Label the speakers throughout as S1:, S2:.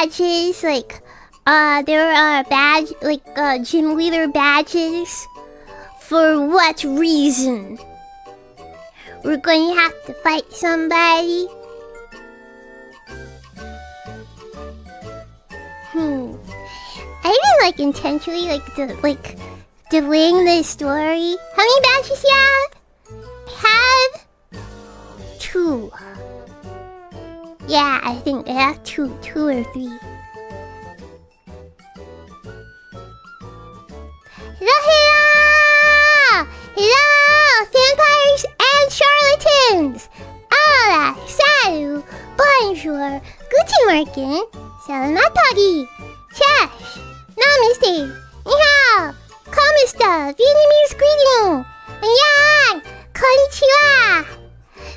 S1: badges, like, there are badge, like, gym leader badges. For what reason? We're going to have to fight somebody? I didn't, like, intentionally, like, delaying the story. How many badges you have? I have 2. Yeah, I think I have 2 or 3. Hello! Hello! Vampires and charlatans! Hola! Salut! Bonjour! Guten Morgen! Salamatari! Chash! Namaste! Ni hao! Kamusta! Vietnamese greeting! Annyeong! Konnichiwa!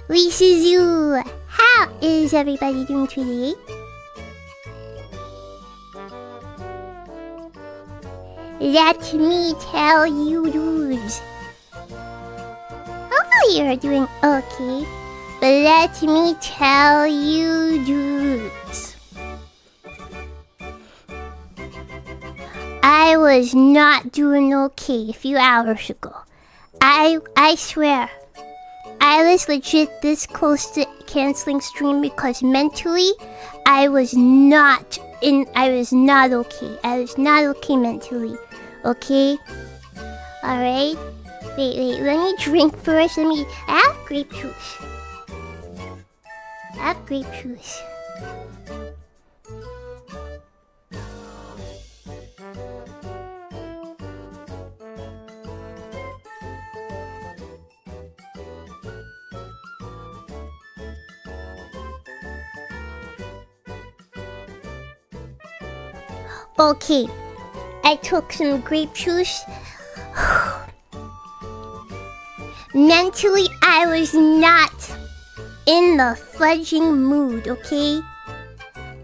S1: Wii Suzu! How is everybody doing today? Let me tell you dudes. Hopefully you're doing okay. But let me tell you dudes. I was not doing okay a few hours ago. I swear. I was legit this close to canceling stream because mentally I was not okay. I was not okay mentally. Okay? Alright? Wait, let me drink first. I have grape juice. Okay, I took some grape juice. Mentally, I was not in the fudging mood, okay?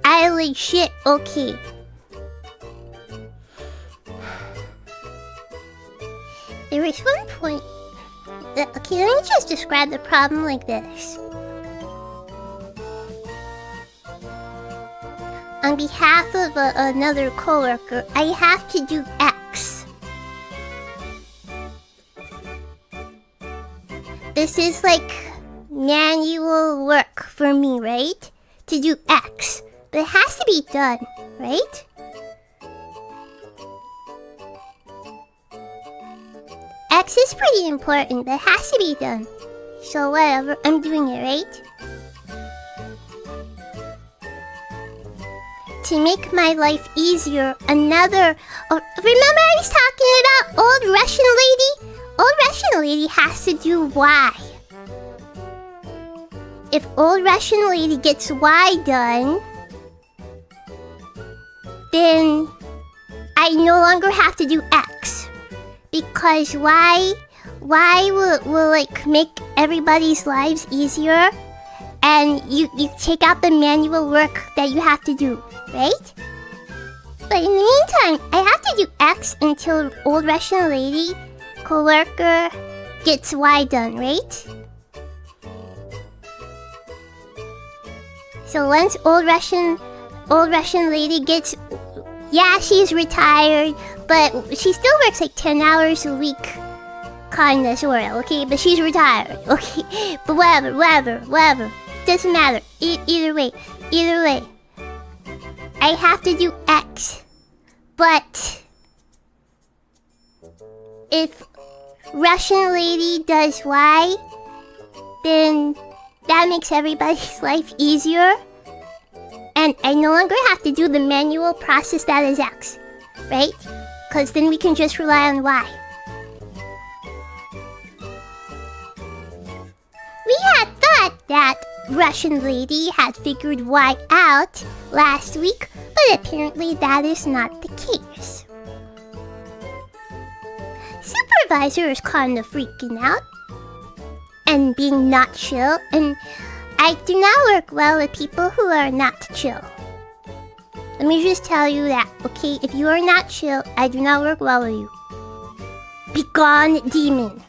S1: I legit, okay. There was one point... Okay, let me just describe the problem like this. On behalf of another coworker, I have to do X. This is like manual work for me, right? To do X. But it has to be done, right? X is pretty important, but it has to be done. So whatever, I'm doing it, right? To make my life easier, remember I was talking about old Russian lady? Old Russian lady has to do Y. If old Russian lady gets Y done, then I no longer have to do X. Because Y will like make everybody's lives easier, and you take out the manual work that you have to do. Right? But in the meantime, I have to do X until old Russian lady, coworker, gets Y done, right? So once old Russian lady gets... Yeah, she's retired, but she still works like 10 hours a week. Kinda, sorta, okay? But she's retired, okay? But whatever. Doesn't matter. Either way. I have to do X. But if Russian lady does Y, then that makes everybody's life easier. And I no longer have to do the manual process that is X, right? Because then we can just rely on Y. We had thought that Russian lady had figured Y out last week, but apparently that is not the case. Supervisor is kind of freaking out and being not chill, and I do not work well with people who are not chill. Let me just tell you that, okay? If you are not chill, I do not work well with you. Be gone, demon.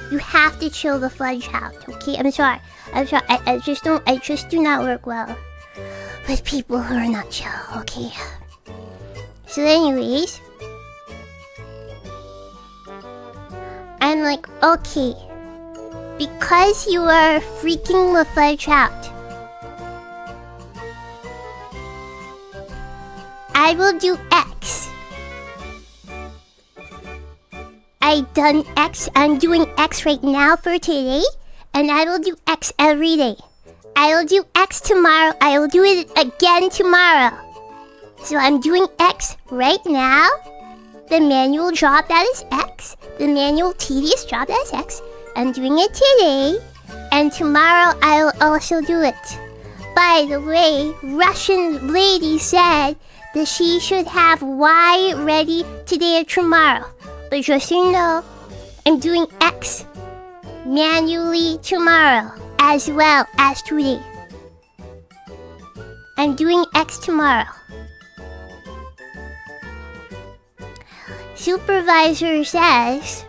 S1: You have to chill the fudge out, okay? I'm sorry. I just do not work well. with people who are not chill, okay? So anyways, I'm like, okay, because you are freaking the fudge out, I will do X. I done X, I'm doing X right now for today, and I will do X every day. I will do X tomorrow, I will do it again tomorrow. So I'm doing X right now, the manual job that is X, the manual tedious job that is X. I'm doing it today, and tomorrow I will also do it. By the way, Russian lady said that she should have Y ready today or tomorrow. But just so you know, I'm doing X manually tomorrow as well as today. I'm doing X tomorrow. Supervisor says,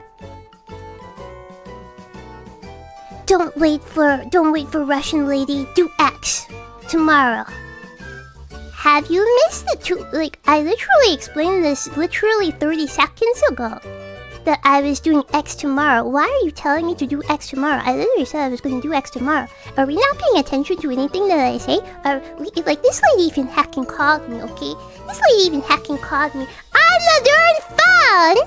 S1: don't wait for Russian lady, do X tomorrow. Have you missed the I literally explained this literally 30 seconds ago, that I was doing X tomorrow. Why are you telling me to do X tomorrow? I literally said I was going to do X tomorrow. Are we not paying attention to anything that I say? This lady even hacking called me, okay? This lady even hacking called me on the darn phone!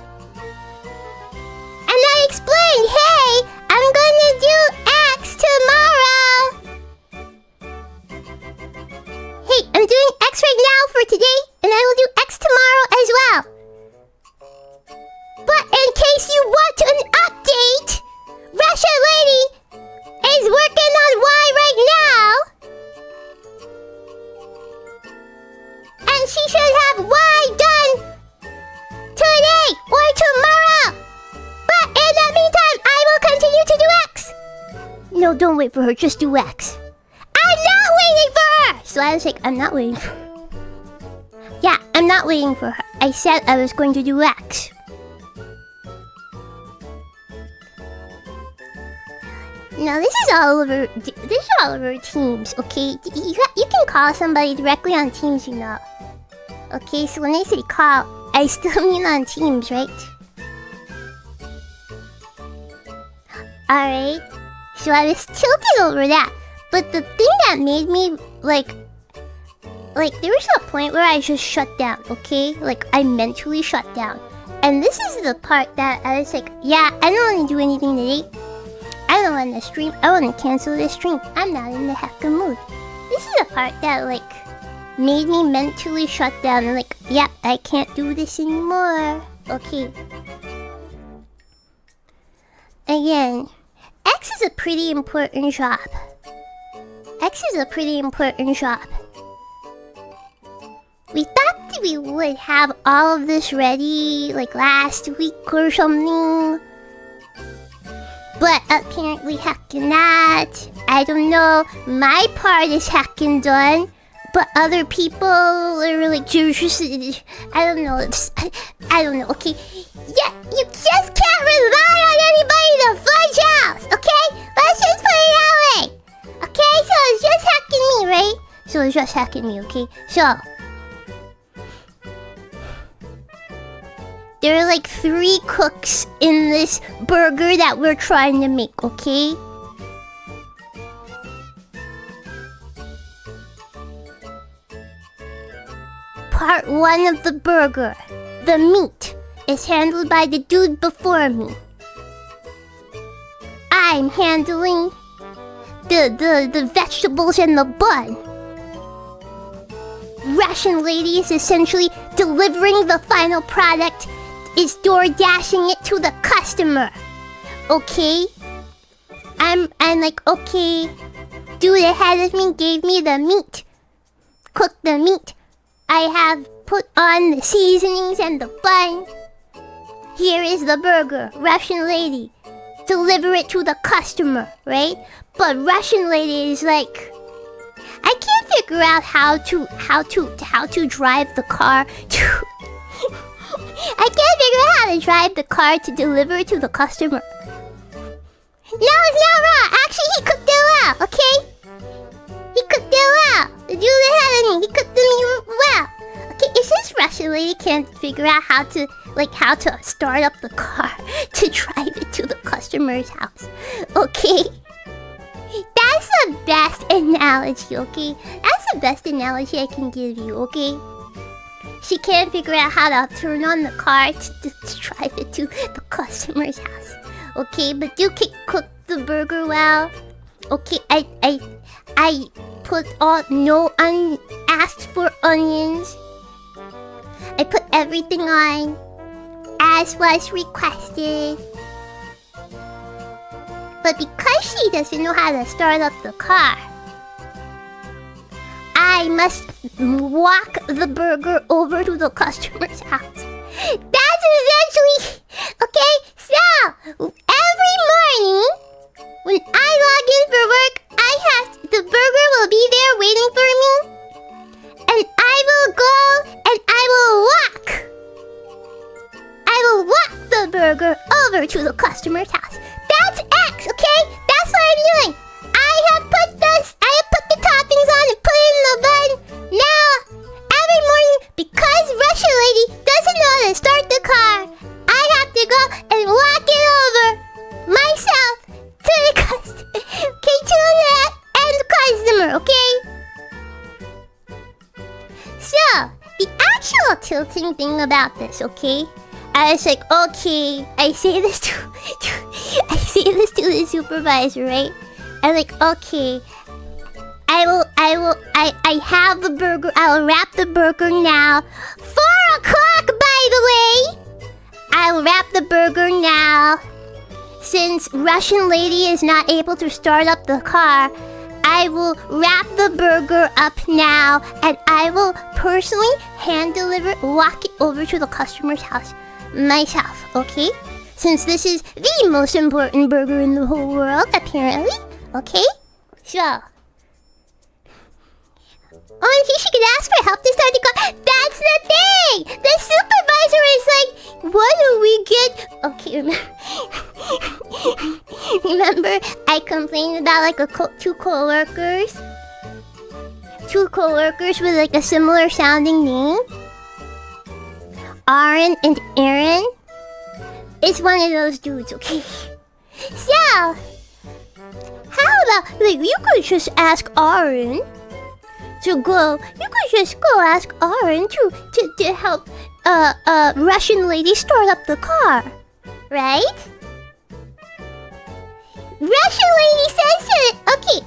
S1: And I explained, hey, I'm gonna do X tomorrow! Hey, I'm doing X right now for today, and I will do X tomorrow as well. But in case you want an update, Russia lady is working on Y right now. And she should have Y done today or tomorrow. But in the meantime, I will continue to do X. No, don't wait for her, just do X. I'm not waiting for her! So I was like, I'm not waiting for her. Yeah, I'm not waiting for her. I said I was going to do X. Now this is all over Teams, okay? You can call somebody directly on Teams, you know. Okay, so when I say call, I still mean on Teams, right? Alright. So I was tilted over that. But the thing that made me, like there was a point where I just shut down, okay? Like, I mentally shut down. And this is the part that I was like, yeah, I don't want to do anything today. I don't want to stream. I want to cancel this stream. I'm not in the heckin' mood. This is the part that, made me mentally shut down. And, yep, I can't do this anymore. Okay. Again, X is a pretty important job. X is a pretty important job. We thought that we would have all of this ready, last week or something. But apparently heckin' not. I don't know. My part is heckin' done. But other people are just... I don't know. I don't know, okay? Yeah, you just can't rely on anybody to fudge out, okay? Let's just put it that way. Okay, so it's just hacking me, right? So it's just hacking me, okay? So... there are 3 cooks in this burger that we're trying to make, okay? Part 1 of the burger, the meat, is handled by the dude before me. I'm handling the vegetables and the bun. Russian lady is essentially delivering the final product, is door dashing it to the customer. Okay? I'm okay. Dude ahead of me gave me the meat. Cook the meat. I have put on the seasonings and the bun. Here is the burger. Russian lady. Deliver it to the customer, right? But Russian lady is I can't figure out how to drive the car to I can't figure out how to drive the car to deliver to the customer. No, it's not wrong. Actually, he cooked it well, okay? He cooked it well. The dude ahead of he cooked the meat well. Okay, it's just Russian lady can't figure out how to start up the car to drive it to the customer's house. Okay? That's the best analogy, okay? That's the best analogy I can give you, okay? She can't figure out how to turn on the car to drive it to the customer's house. Okay, but you can cook the burger well. Okay, I put all no unasked for onions. I put everything on as was requested. But because she doesn't know how to start up the car, I must walk the burger over to the customer's house. That's essentially... Okay, so every morning when I log in for work, the burger will be there waiting for me. And I will go and I will walk the burger over to the customer's house. That's X, okay? That's what I'm doing. I have put the toppings on and put it in the bun. Now, every morning, because Russian lady doesn't know how to start the car, I have to go and walk it over myself to the customer. Okay, to the end customer, okay? So, the actual tilting thing about this, okay? I was like, okay, I say this to the supervisor, right? I'm like, okay, I have the burger, I'll wrap the burger now. 4 o'clock, by the way! I'll wrap the burger now. Since Russian lady is not able to start up the car, I will wrap the burger up now, and I will personally hand deliver, walk it over to the customer's house myself, okay? Since this is the most important burger in the whole world, apparently, okay? So, she could ask for help to start the car. That's the thing! The supervisor is like, what do we get? Okay, remember I complained about like two co-workers? Two co-workers with like a similar sounding name? Aaron and Aaron? It's one of those dudes, okay? So, how about, like, you could just ask Aaron to go, you could just go ask Aaron to help Russian lady start up the car, right? Russian lady says to it, okay,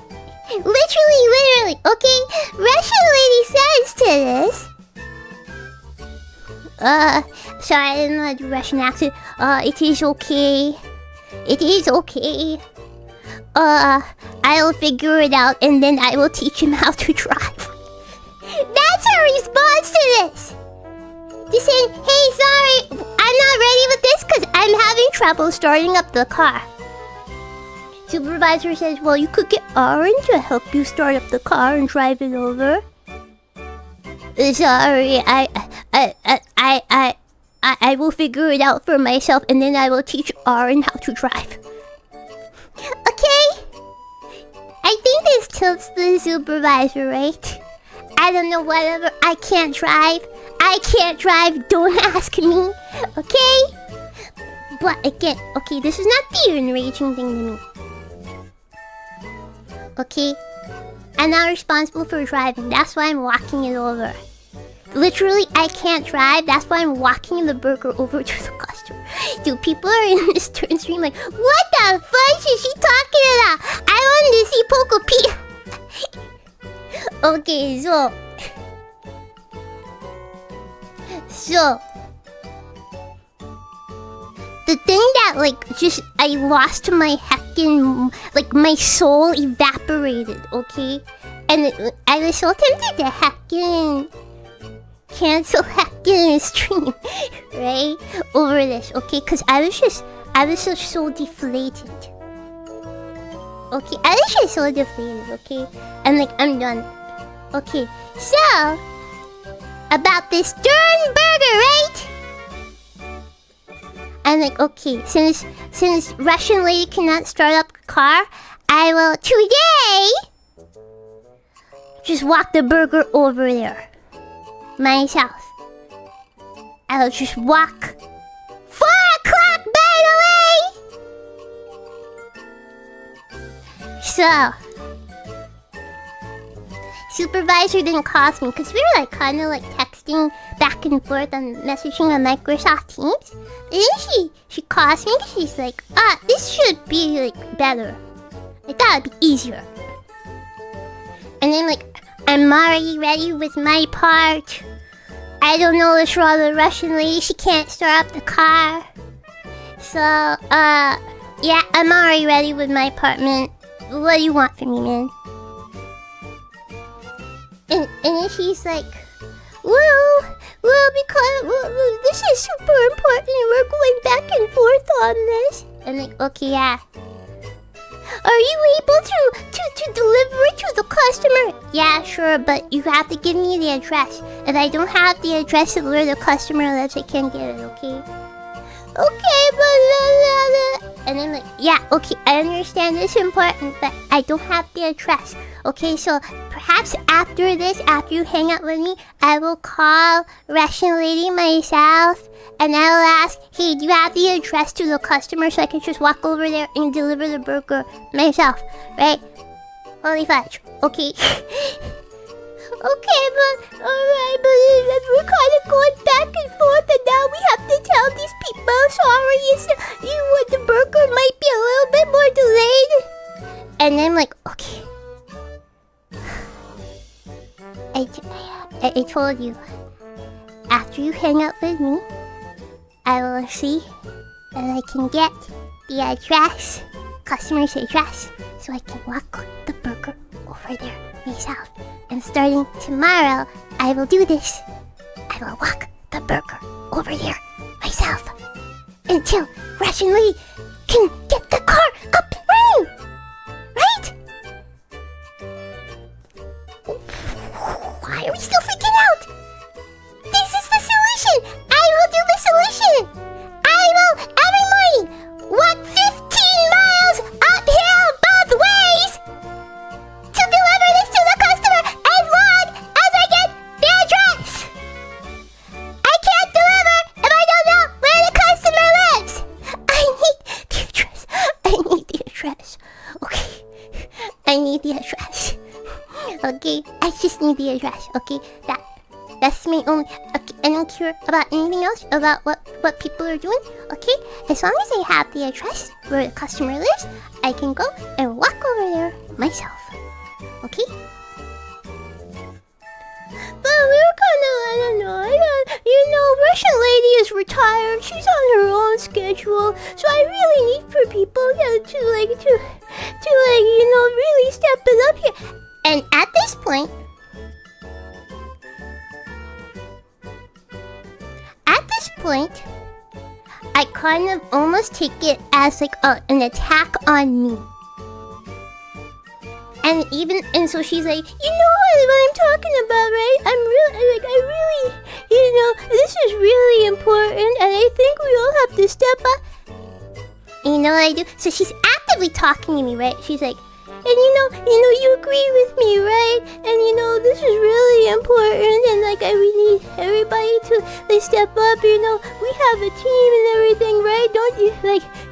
S1: literally, okay? Russian lady says to this, sorry, I didn't know how to do Russian accent. It is okay. It is okay. I'll figure it out and then I will teach him how to drive. That's her response to this. Just saying, hey, sorry, I'm not ready with this because I'm having trouble starting up the car. Supervisor says, well, you could get Aaron to help you start up the car and drive it over. Sorry, I will figure it out for myself and then I will teach Aaron how to drive. Okay? I think this tilts the supervisor, right? I don't know, whatever. I can't drive. Don't ask me. Okay? But again, okay, this is not the enraging thing to me. Okay? I'm not responsible for driving. That's why I'm walking it over. Literally, I can't drive. That's why I'm walking the burger over to the customer. Dude, people are in this turn stream like, what the fuck is she talking about? I wanted to see Poco P. Okay, so the thing that like just I lost my heckin', like my soul evaporated, okay? And I was so tempted to heckin' cancel heckin' stream, right? Over this, okay? Cause I was just so deflated. Okay, I was just so deflated, okay? And like I'm done. Okay, so about this darn burger, right? I'm like, okay, since Russian lady cannot start up the car, I will today just walk the burger over there myself. I'll just walk 4 o'clock, by the way. So supervisor didn't call me because we were like kind of like texting back and forth on messaging on Microsoft Teams. And then she calls me because she's like, this should be like better. I thought it'd be easier. And then like, I'm already ready with my part. I don't know what's wrong with the Russian lady. She can't start up the car. So, yeah, I'm already ready with my part, man. What do you want from me, man? And then she's like, well, because this is super important and we're going back and forth on this. I'm like, okay, yeah. Are you able to deliver it to the customer? Yeah, sure, but you have to give me the address. If I don't have the address of where the customer lives, I can't get it, okay? Okay, but... And I'm like, yeah, okay, I understand it's important, but I don't have the address. Okay, so perhaps after this, after you hang out with me, I will call Russian lady myself, and I will ask, hey, do you have the address to the customer so I can just walk over there and deliver the burger myself, right? Holy fudge, okay. Okay, but alright, but we're kind of going back and forth, and now we have to tell these people, sorry, the burger might be a little bit more delayed. And I'm like, okay. I told you, after you hang out with me, I will see that I can get the address, customer's address, so I can walk the burger over there myself. And starting tomorrow, I will do this. I will walk the burger over there myself until Russian Lee can get the car up and running. Right? Why are we still freaking out? This is the solution. I will do the solution. I will, every morning, walk 15 miles uphill both ways to deliver this to the customer as long as I get the address. I can't deliver if I don't know where the customer lives. I need the address. I need the address. Okay. I need the address. Okay, I just need the address. Okay, that's my only. Okay, I don't care about anything else about what people are doing. Okay, as long as I have the address where the customer lives, I can go and walk over there myself. Okay. But we're kind of, I don't know, Russian lady is retired. She's on her own schedule, so I really need for people to really step it up here. And at this point, I kind of almost take it as like an attack on me. And so she's like, you know what I'm talking about, right? This is really important, and I think we all have to step up. You know what I do? So she's actively talking to me, right? She's like, and you agree with me, right? And this is really important, and we need everybody to step up. We have a team and everything, right? Don't you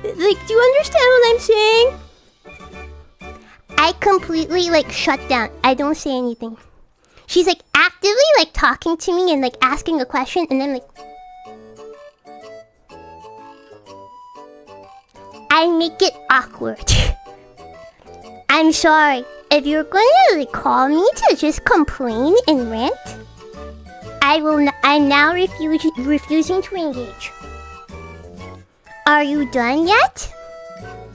S1: do you understand what I'm saying? I completely shut down. I don't say anything. She's actively talking to me and asking a question, and then I make it awkward. I'm sorry. If you're gonna call me to just complain and rant, I'm now refusing to engage. Are you done yet?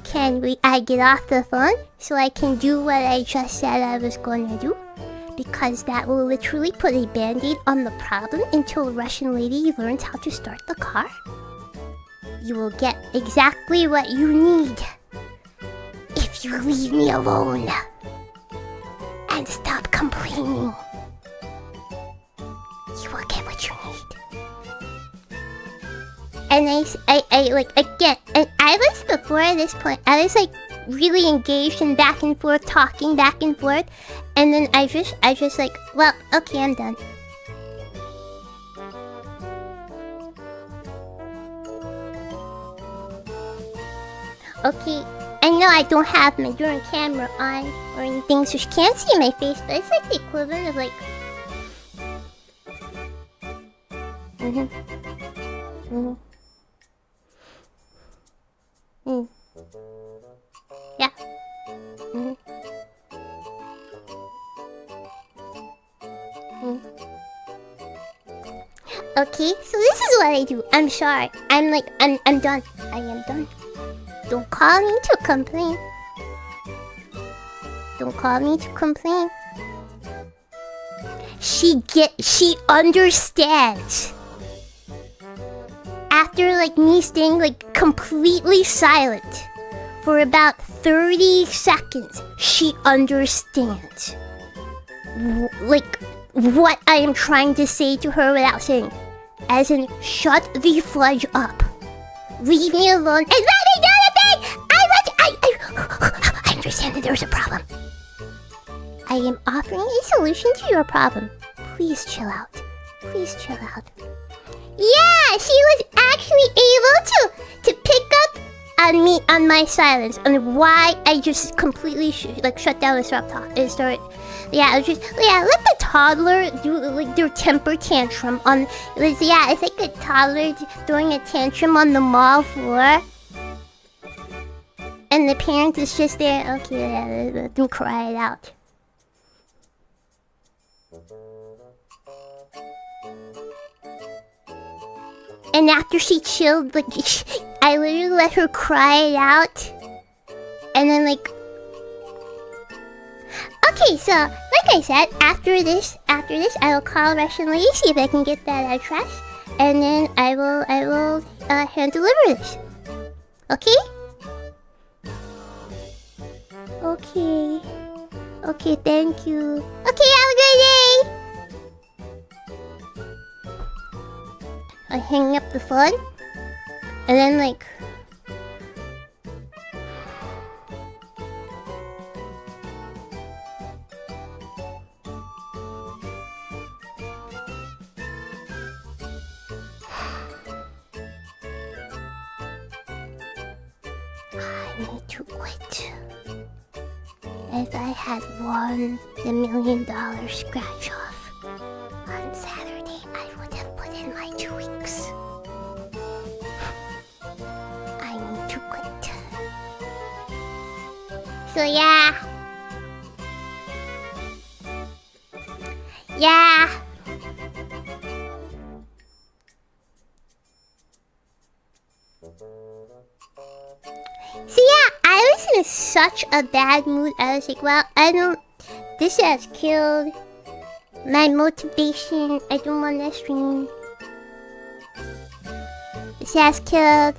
S1: Can I get off the phone so I can do what I just said I was gonna do? Because that will literally put a band-aid on the problem until Russian lady learns how to start the car. You will get exactly what you need if you leave me alone and stop complaining. You will get what you need. And I again, and I was before this point, I was really engaged and back and forth, talking back and forth, and then I just like, well, okay, I'm done. Okay, I know I don't have my drone camera on or anything, so she can't see my face, but it's like the equivalent of like. Yeah. Okay, so this is what I do. I'm sorry. I'm done. I am done. Don't call me to complain. Don't call me to complain. She understands. After like me staying like completely silent for about 30 seconds, she understands like what I am trying to say to her without saying, as in, shut the fudge up, leave me alone, and let me do the thing. I understand that there's a problem. I am offering a solution to your problem. Please chill out. Please chill out. Yeah, she was actually able to pick up on me, on my silence, on why I just completely shut down and stopped talking and started. Let the toddler do like their temper tantrum on. It's like a toddler throwing a tantrum on the mall floor, and the parent is just there. Okay, let them cry it out. And after she chilled, like, I literally let her cry it out. And then, like... Okay, so, like I said, after this, I will call Russian Lady, see if I can get that address. And then I will hand deliver this. Okay? Okay. Okay, thank you. Okay, have a good day! I hang up the phone, and then like... I need to quit. If I had won the $1 million scratch off on Saturday, I would have put in my 2 weeks. I need to quit. So yeah. So yeah, I was in such a bad mood. I was like, well, this has killed my motivation. I don't want to stream. This has killed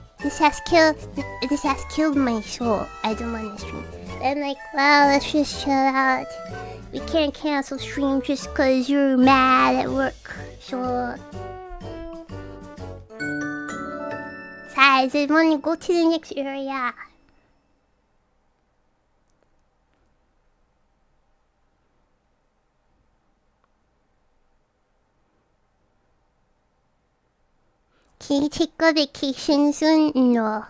S1: my soul. I don't want to stream. I'm like, well, let's just chill out. We can't cancel stream just cause you're mad at work. So guys, I want to go to the next area. Can you take a vacation soon? No.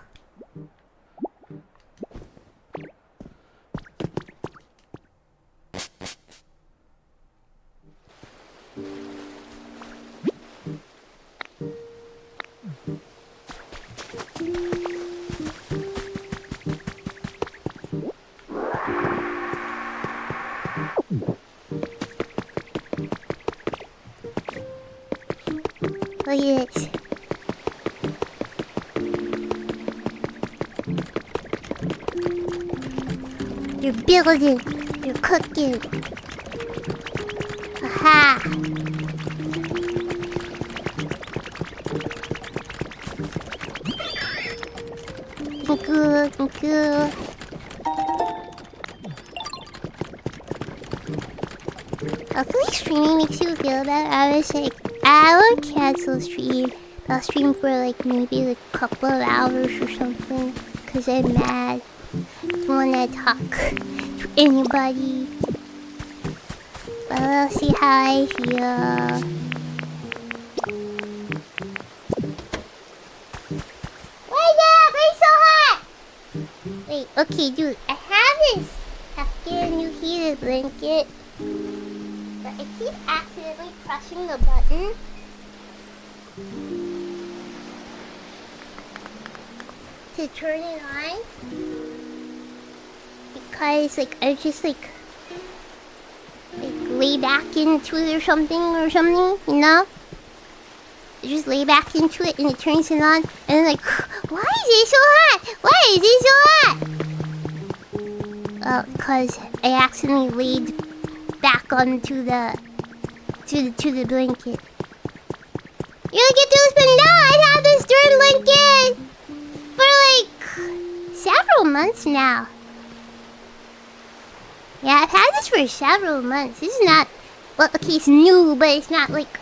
S1: Look at this. You're building. You're cooking. Aha! Good. Hopefully streaming makes you feel better. I was like, I won't cancel stream. I'll stream for like maybe like a couple of hours or something. Cause I'm mad. Don't wanna talk to anybody. But I'll see how I feel. Wake up! It's so hot! Wait, okay, dude. I have this. I have to get a new heated blanket. But I keep accidentally pressing the button. To turn it on. Because, like, I just, like lay back into it or something, you know? I just lay back into it and it turns it on. And then, like, why is it so hot? Why is it so hot? Because I accidentally laid back onto the to the blanket. You look at those, but no, I've had this darn blanket for like several months now. Yeah, I've had this for several months. This is not, well, okay, it's new, but it's not like,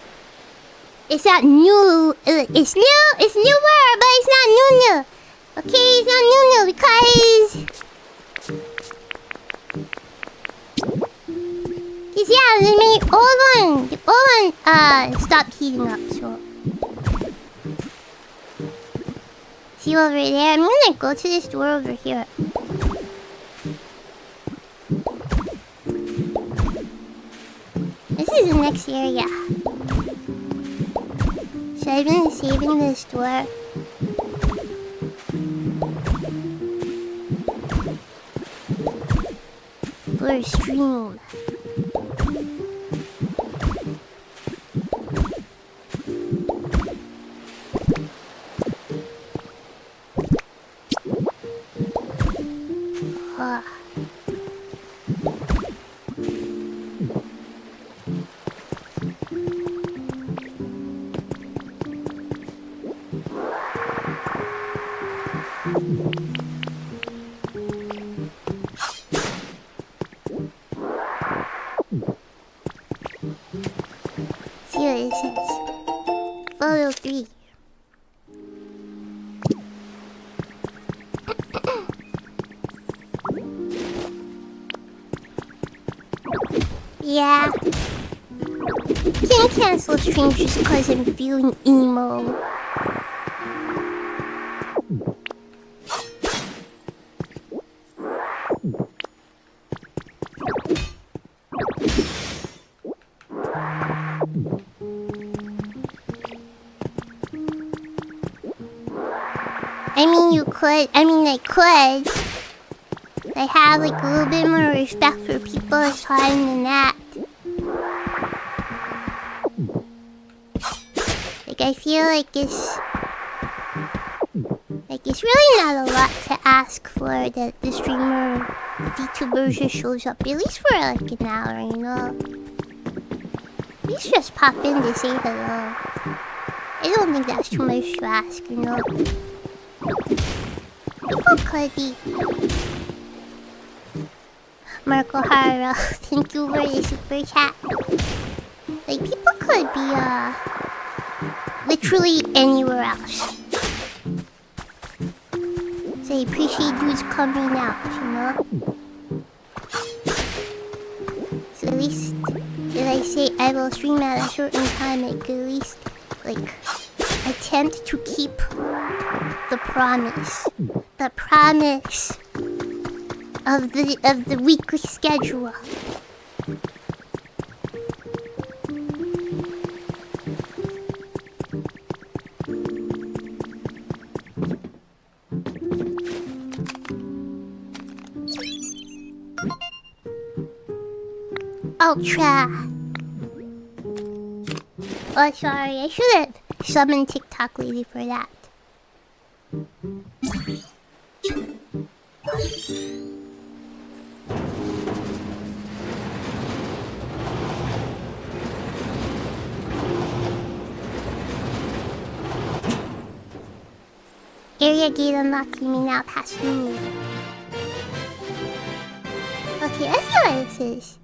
S1: it's not new. It's new, it's newer, but it's not new. Okay, it's not new because yeah, the old one stopped heating up, so. See over there? I'm gonna go to this door over here. This is the next area. So I've been saving this door. For a stream. See what it says. Photo 3. Yeah. Can't cancel stream just because I'm feeling emo. I could. I have like a little bit more respect for people's time than that. Like I feel like it's really not a lot to ask for that the streamer, the vtuber just shows up at least for like an hour, you know. At least just pop in to say hello. I don't think that's too much to ask, you know. People could be. Marco Hara, thank you for the super chat. Like, people could be, literally anywhere else. So I appreciate dudes coming out, you know? So at least, if I say I will stream at a certain time, I could at least, like, attempt to keep the promise. The promise of the weekly schedule. Ultra. Oh, sorry, I should have summoned TikTok lady for that. Area gate unlocked, you may now pass through. Okay, let's see what this is.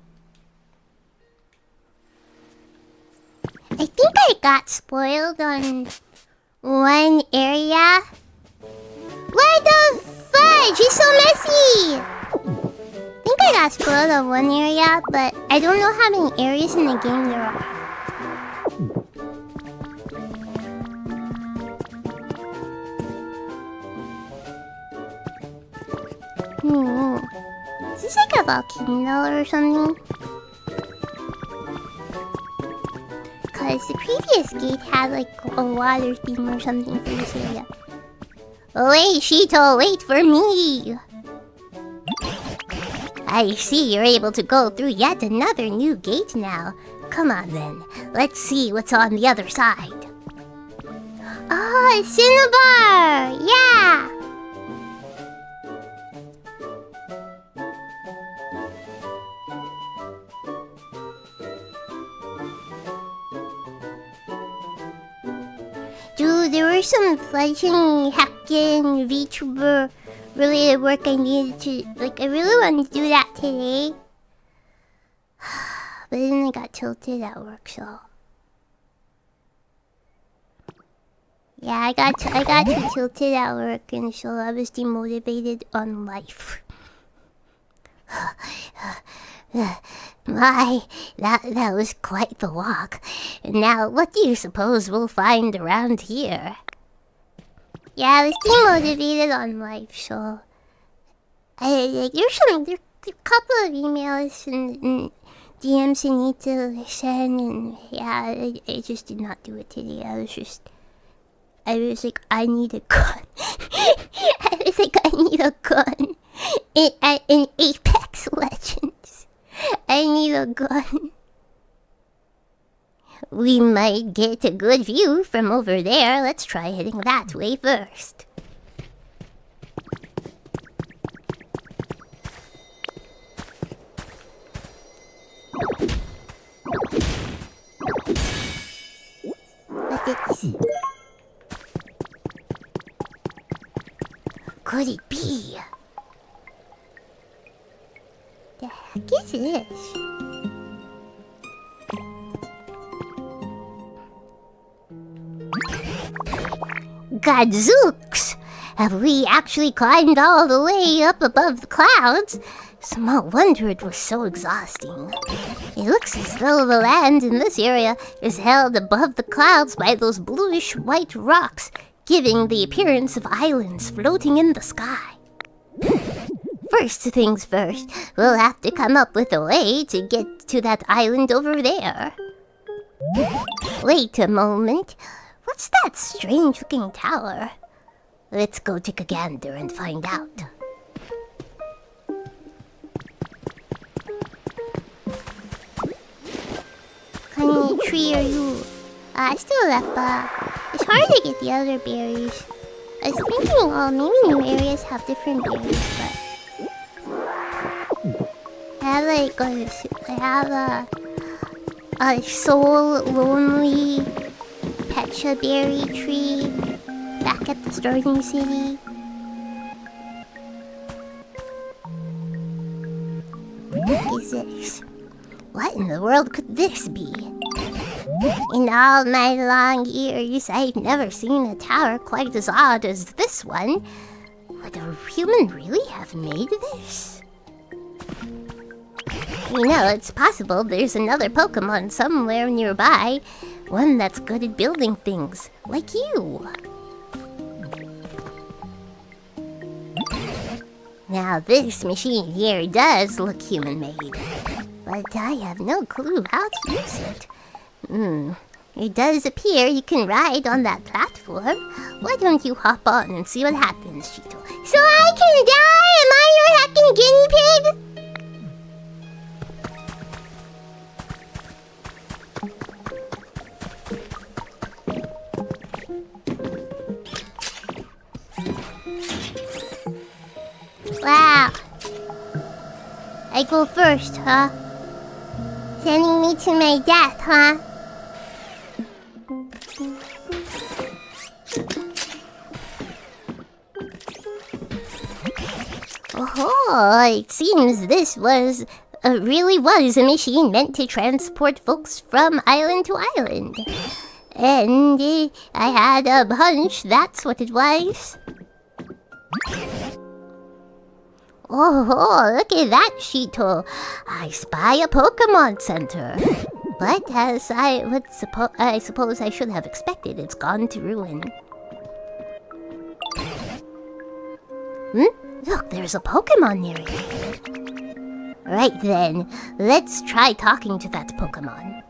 S1: I think I got spoiled on one area. What the fudge? god, she's so messy! I think I got spoiled on one area, but I don't know how many areas in the game there are. Is this like a volcano or something? Cause the previous gate had like a water theme or something for this area. Wait, Shito, wait for me! I see you're able to go through yet another new gate now. Come on then, let's see what's on the other side. Oh, it's Cinnabar! Yeah! Dude, there was some fledgling hacking VTuber related work I needed to, like, I really wanted to do that today. But then I got tilted at work, so. Yeah, I got too tilted at work, and so I was demotivated on life. My, that was quite the walk. Now, what do you suppose we'll find around here? Yeah, I was demotivated on life, so there's a couple of emails and DMs I need to send, and yeah, I just did not do it today. I was like, I need a gun. I was like, I need a gun in Apex Legends. I need a gun. We might get a good view from over there. Let's try heading that way first. Look at this. Could it be? The heck is this? Gadzooks! Have we actually climbed all the way up above the clouds? Small wonder it was so exhausting. It looks as though the land in this area is held above the clouds by those bluish-white rocks, giving the appearance of islands floating in the sky. First things first, we'll have to come up with a way to get to that island over there. Wait a moment. What's that strange-looking tower? Let's go take a gander and find out. What kind of tree are you? I still left, it's hard to get the other berries. I was thinking, well, maybe new areas have different berries, but... I have a soul lonely Pecha berry tree back at the starting city. What is this? What in the world could this be? In all my long years, I've never seen a tower quite as odd as this one. Would a human really have made this? You know, it's possible there's another Pokemon somewhere nearby. One that's good at building things, like you. Now this machine here does look human-made, but I have no clue how to use it. It does appear you can ride on that platform. Why don't you hop on and see what happens, Cheeto? So I can die? Am I your heckin' guinea pig? Wow. I go first, huh? Sending me to my death, huh? Oh, it seems this really was a machine meant to transport folks from island to island. And I had a hunch that's what it was. Oh, look at that, Shito. I spy a Pokemon Center. But as I suppose I should have expected, it's gone to ruin. Look, there's a Pokemon near it. Right then, let's try talking to that Pokemon.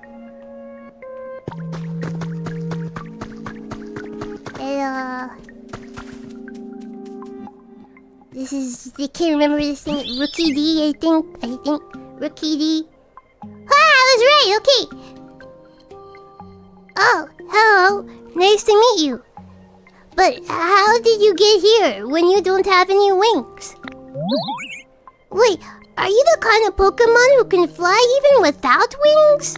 S1: Hello. I can't remember this thing. Rookie D, I think. Rookie D. I was right, okay. Oh, hello. Nice to meet you. But how did you get here when you don't have any wings? Wait, are you the kind of Pokemon who can fly even without wings?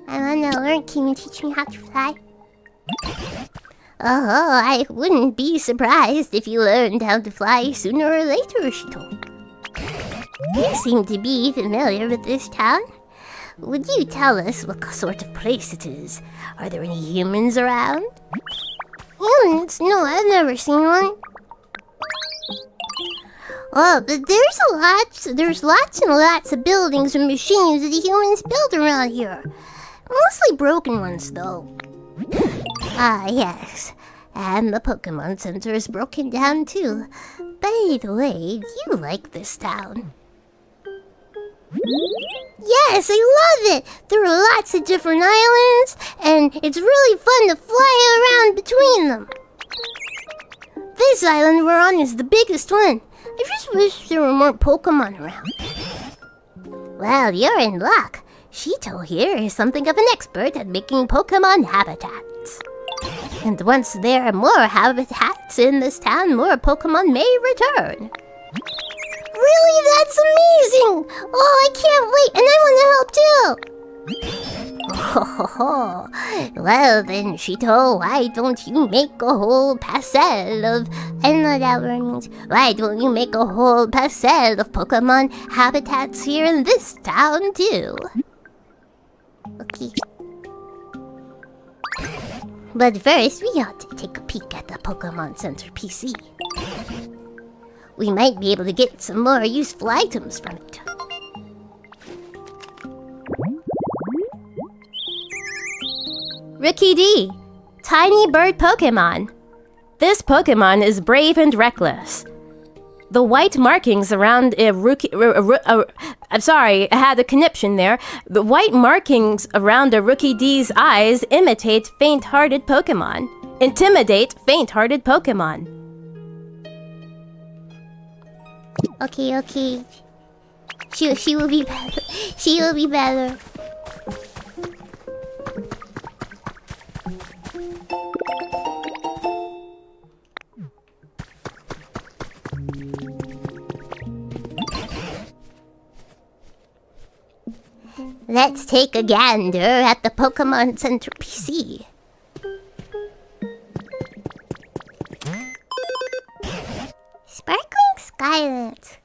S1: I wanna learn. Can you teach me how to fly? Oh, I wouldn't be surprised if you learned how to fly sooner or later, Shito. You seem to be familiar with this town. Would you tell us what sort of place it is? Are there any humans around? Humans? No, I've never seen one. Oh, but there's lots and lots of buildings and machines that the humans build around here. Mostly broken ones, though. Ah, yes. And the Pokemon Center is broken down, too. By the way, do you like this town? Yes, I love it! There are lots of different islands, and it's really fun to fly around between them. This island we're on is the biggest one. I just wish there were more Pokemon around. Well, you're in luck. Shito here is something of an expert at making Pokemon habitats. And once there are more habitats in this town, more Pokemon may return. Really? That's amazing! Oh, I can't wait, and I want to help too! Well then, Shito, why don't you make a whole parcel of... I don't know what that word means. Why don't you make a whole parcel of Pokemon habitats here in this town too? Okay. But first, we ought to take a peek at the Pokemon Center PC. We might be able to get some more useful items from it.
S2: Rookie D, tiny bird Pokemon. This Pokemon is brave and reckless. The white markings around I'm sorry, I had a conniption there. The white markings around a Rookie D's eyes intimidate faint-hearted Pokemon.
S1: Okay. She will be better. She will be better. Let's take a gander at the Pokemon Center PC. Sparkling Skylands.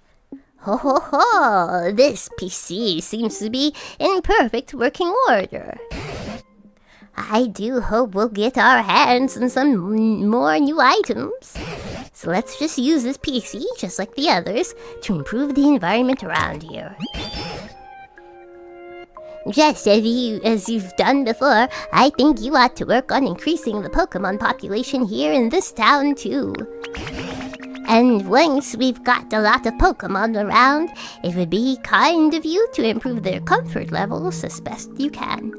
S1: Ho! This PC seems to be in perfect working order. I do hope we'll get our hands on some more new items. So let's just use this PC, just like the others, to improve the environment around here. Just as you've done before, I think you ought to work on increasing the Pokemon population here in this town too. And once we've got a lot of Pokemon around, it would be kind of you to improve their comfort levels as best you can.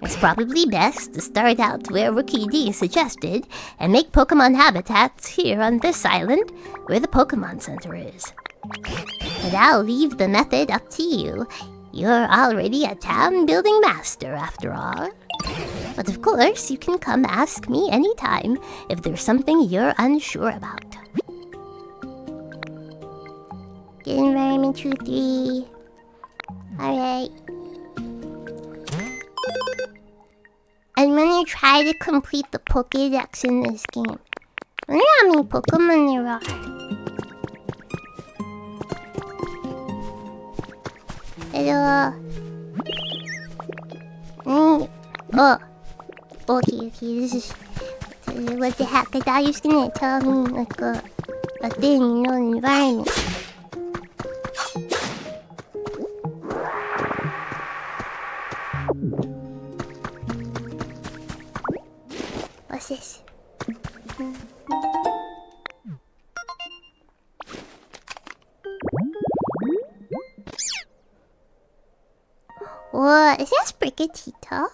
S1: It's probably best to start out where Rookie D suggested and make Pokemon habitats here on this island where the Pokemon Center is. But I'll leave the method up to you. You're already a town-building master, after all. But of course, you can come ask me anytime if there's something you're unsure about. Get environment 2, 3. Alright. I'm gonna try to complete the Pokédex in this game. I wonder how many Pokemon there are. Hello. Oh. Okay, this is... What the heck? I thought you was gonna tell me, like, But then you know the environment. What's this? What is that? Sprigatita?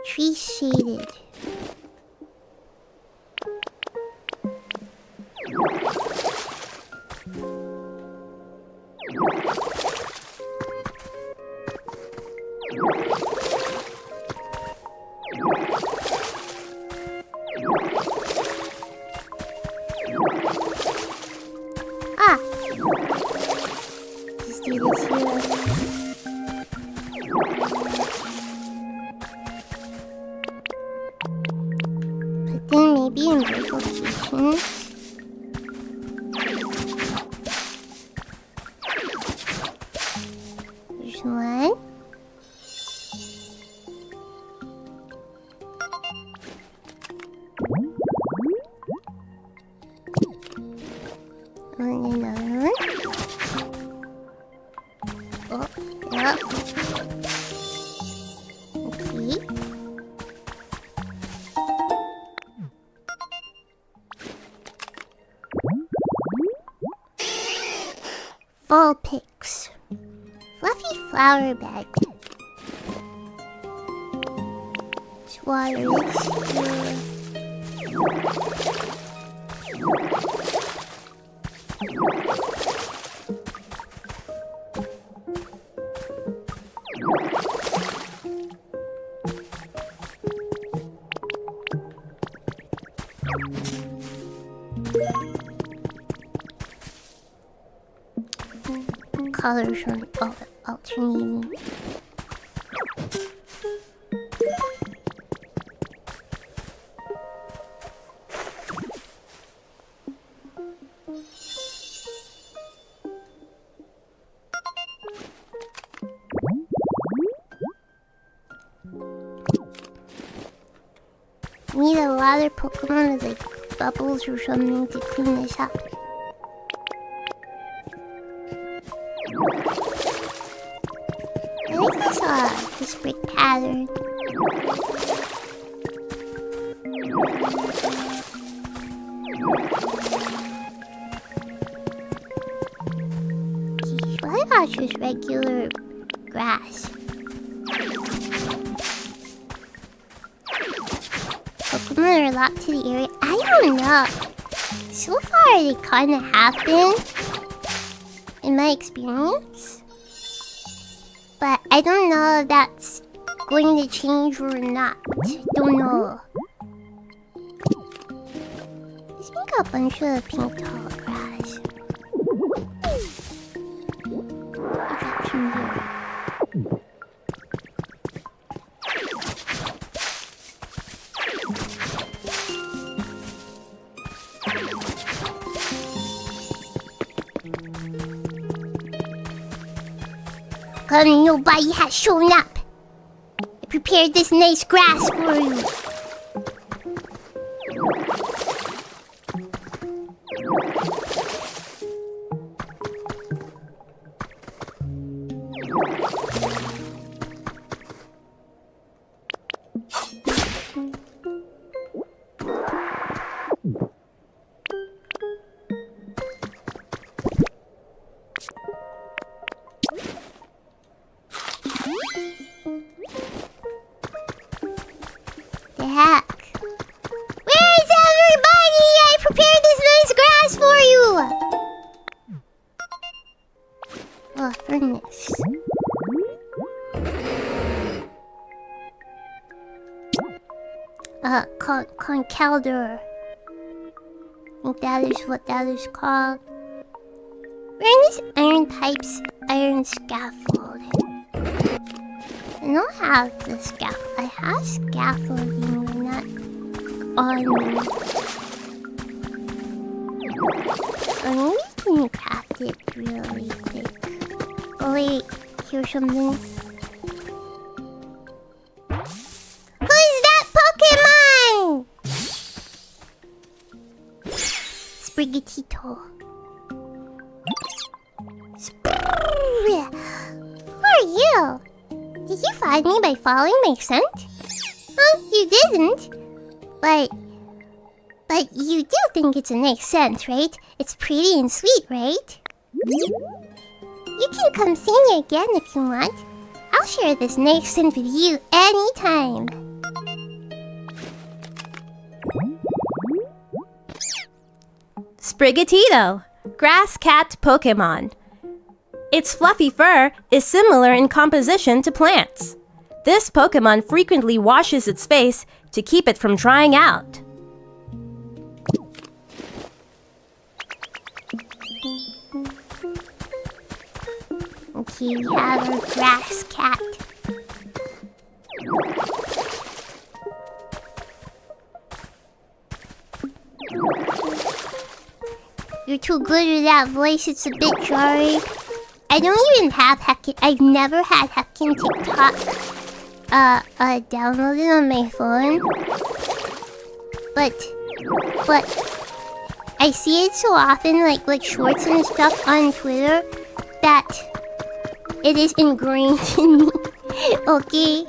S1: Tree shaded. Ah! Just do this here. But then maybe in both locations. There's one. And another one. Oh, yeah. Okay. Fall picks. Fluffy flower bed. This water is here. Colors are alternating. Need a lot of Pokemon with like bubbles or something to clean this up. I think I saw this brick pattern. Geez, what about just regular grass? Pokemon are locked to the area. I don't know. So far, they kind of have been, in my experience. But I don't know if that's going to change or not. Don't know. Let's make a bunch of pink tall grass. Drop some here. Come, nobody has shown up. I prepared this nice grass for you. The heck? Where is everybody? I prepared this nice grass for you. Oh, furnace. Concalder. I think that is what that is called. Where is iron pipes, iron scaffold? I don't have the scaffold. I have scaffolding, but not on me. Or maybe we can craft it really quick. Oh wait, here's something. Who's that Pokemon? Sprigatito. Who are you? Did you find me by following my scent? Huh? You didn't. But you do think it's a nice scent, right? It's pretty and sweet, right? You can come see me again if you want. I'll share this nice scent with you anytime.
S2: Sprigatito, grass cat Pokemon. Its fluffy fur is similar in composition to plants. This Pokemon frequently washes its face to keep it from drying out.
S1: Okay, we have our grass cat. You're too good with that voice, it's a bit jarring. I don't even have Heckin. I've never had Heckin TikTok downloaded on my phone. But I see it so often, like shorts and stuff on Twitter, that it is ingrained in me. Okay?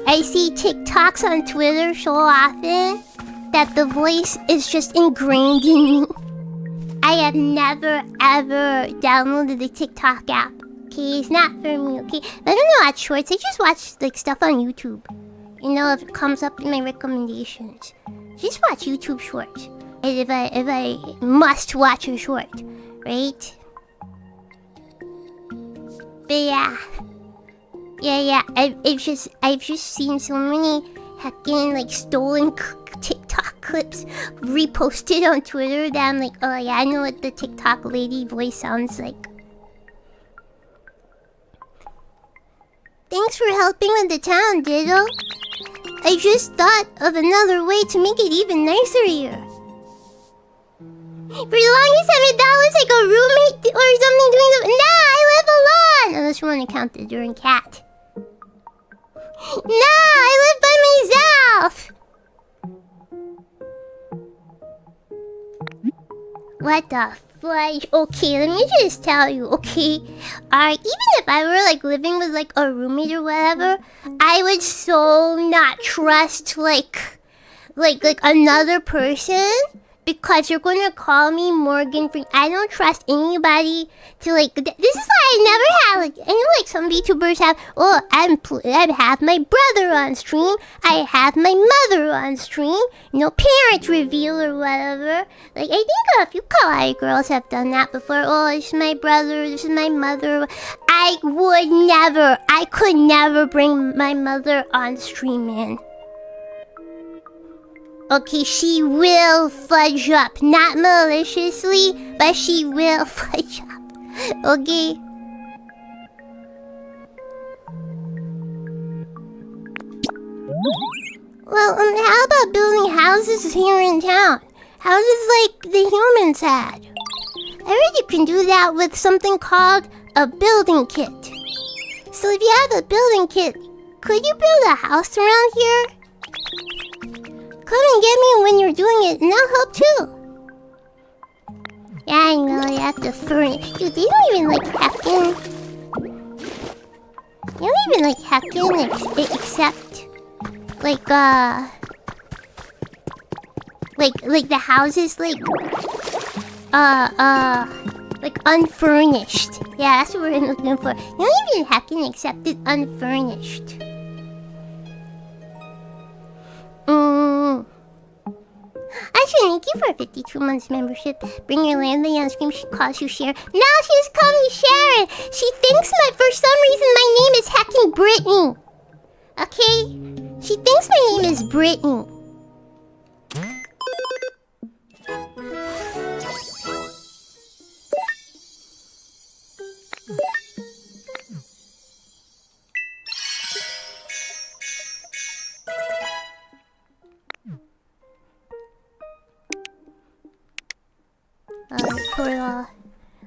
S1: I see TikToks on Twitter so often that the voice is just ingrained in me. I have never ever downloaded the TikTok app. Okay, it's not for me. Okay, I don't watch shorts. I just watch like stuff on YouTube. You know, if it comes up in my recommendations, just watch YouTube shorts. And if I must watch a short, right? But yeah. I've just seen so many heckin' like stolen TikTok clips reposted on Twitter that I'm like, oh yeah, I know what the TikTok lady voice sounds like. Thanks for helping with the town, Diddle. I just thought of another way to make it even nicer here. For the longest time, I thought it was like a roommate or something doing the. Nah, I live alone! Unless you want to count the Duran cat. Nah, I live by myself! What the fudge? Okay, let me just tell you, okay? Alright, even if I were like living with like a roommate or whatever, I would so not trust like another person. Because you're gonna call me Morgan Freeman. I don't trust anybody to like. This is why I never have like. I know like some VTubers have. Oh, I have my brother on stream. I have my mother on stream. You know, parent reveal or whatever. Like I think a few kawaii girls have done that before. Oh, this is my brother. This is my mother. I could never bring my mother on stream, man. Okay, she will fudge up. Not maliciously, but she will fudge up. Okay? Well, how about building houses here in town? Houses like the humans had. I heard you can do that with something called a building kit. So if you have a building kit, could you build a house around here? Come and get me when you're doing it, and I'll help too. Yeah, I know, you have to furnish. Dude, they don't even like hacking. They don't even like hacking except like the houses like unfurnished. Yeah, that's what we're looking for. They don't even hacking except it unfurnished. Actually, thank you for 52 months membership. Bring your landlady on screen. She calls you Sharon. No, she just called me Sharon. She thinks for some reason my name is hacking Brittany. Okay? She thinks my name is Brittany.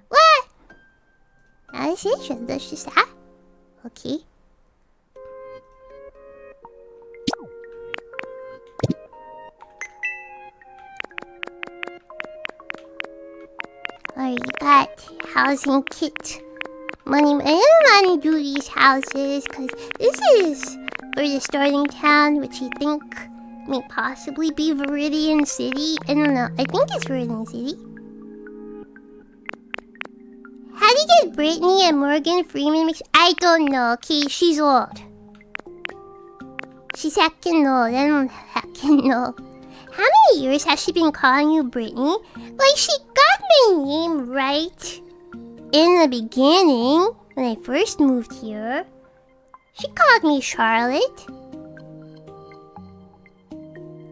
S1: What? That's it. That's just that. Okay. got housing kit money. I don't want to do these houses because this is for the starting town, which I think may possibly be Viridian City. I don't know. I think it's Viridian City. How do you get Brittany and Morgan Freeman mixed? I don't know. Okay, she's old. She's heckin' old. I don't heckin' know. How many years has she been calling you Brittany? Like, she got my name right in the beginning when I first moved here. She called me Charlotte.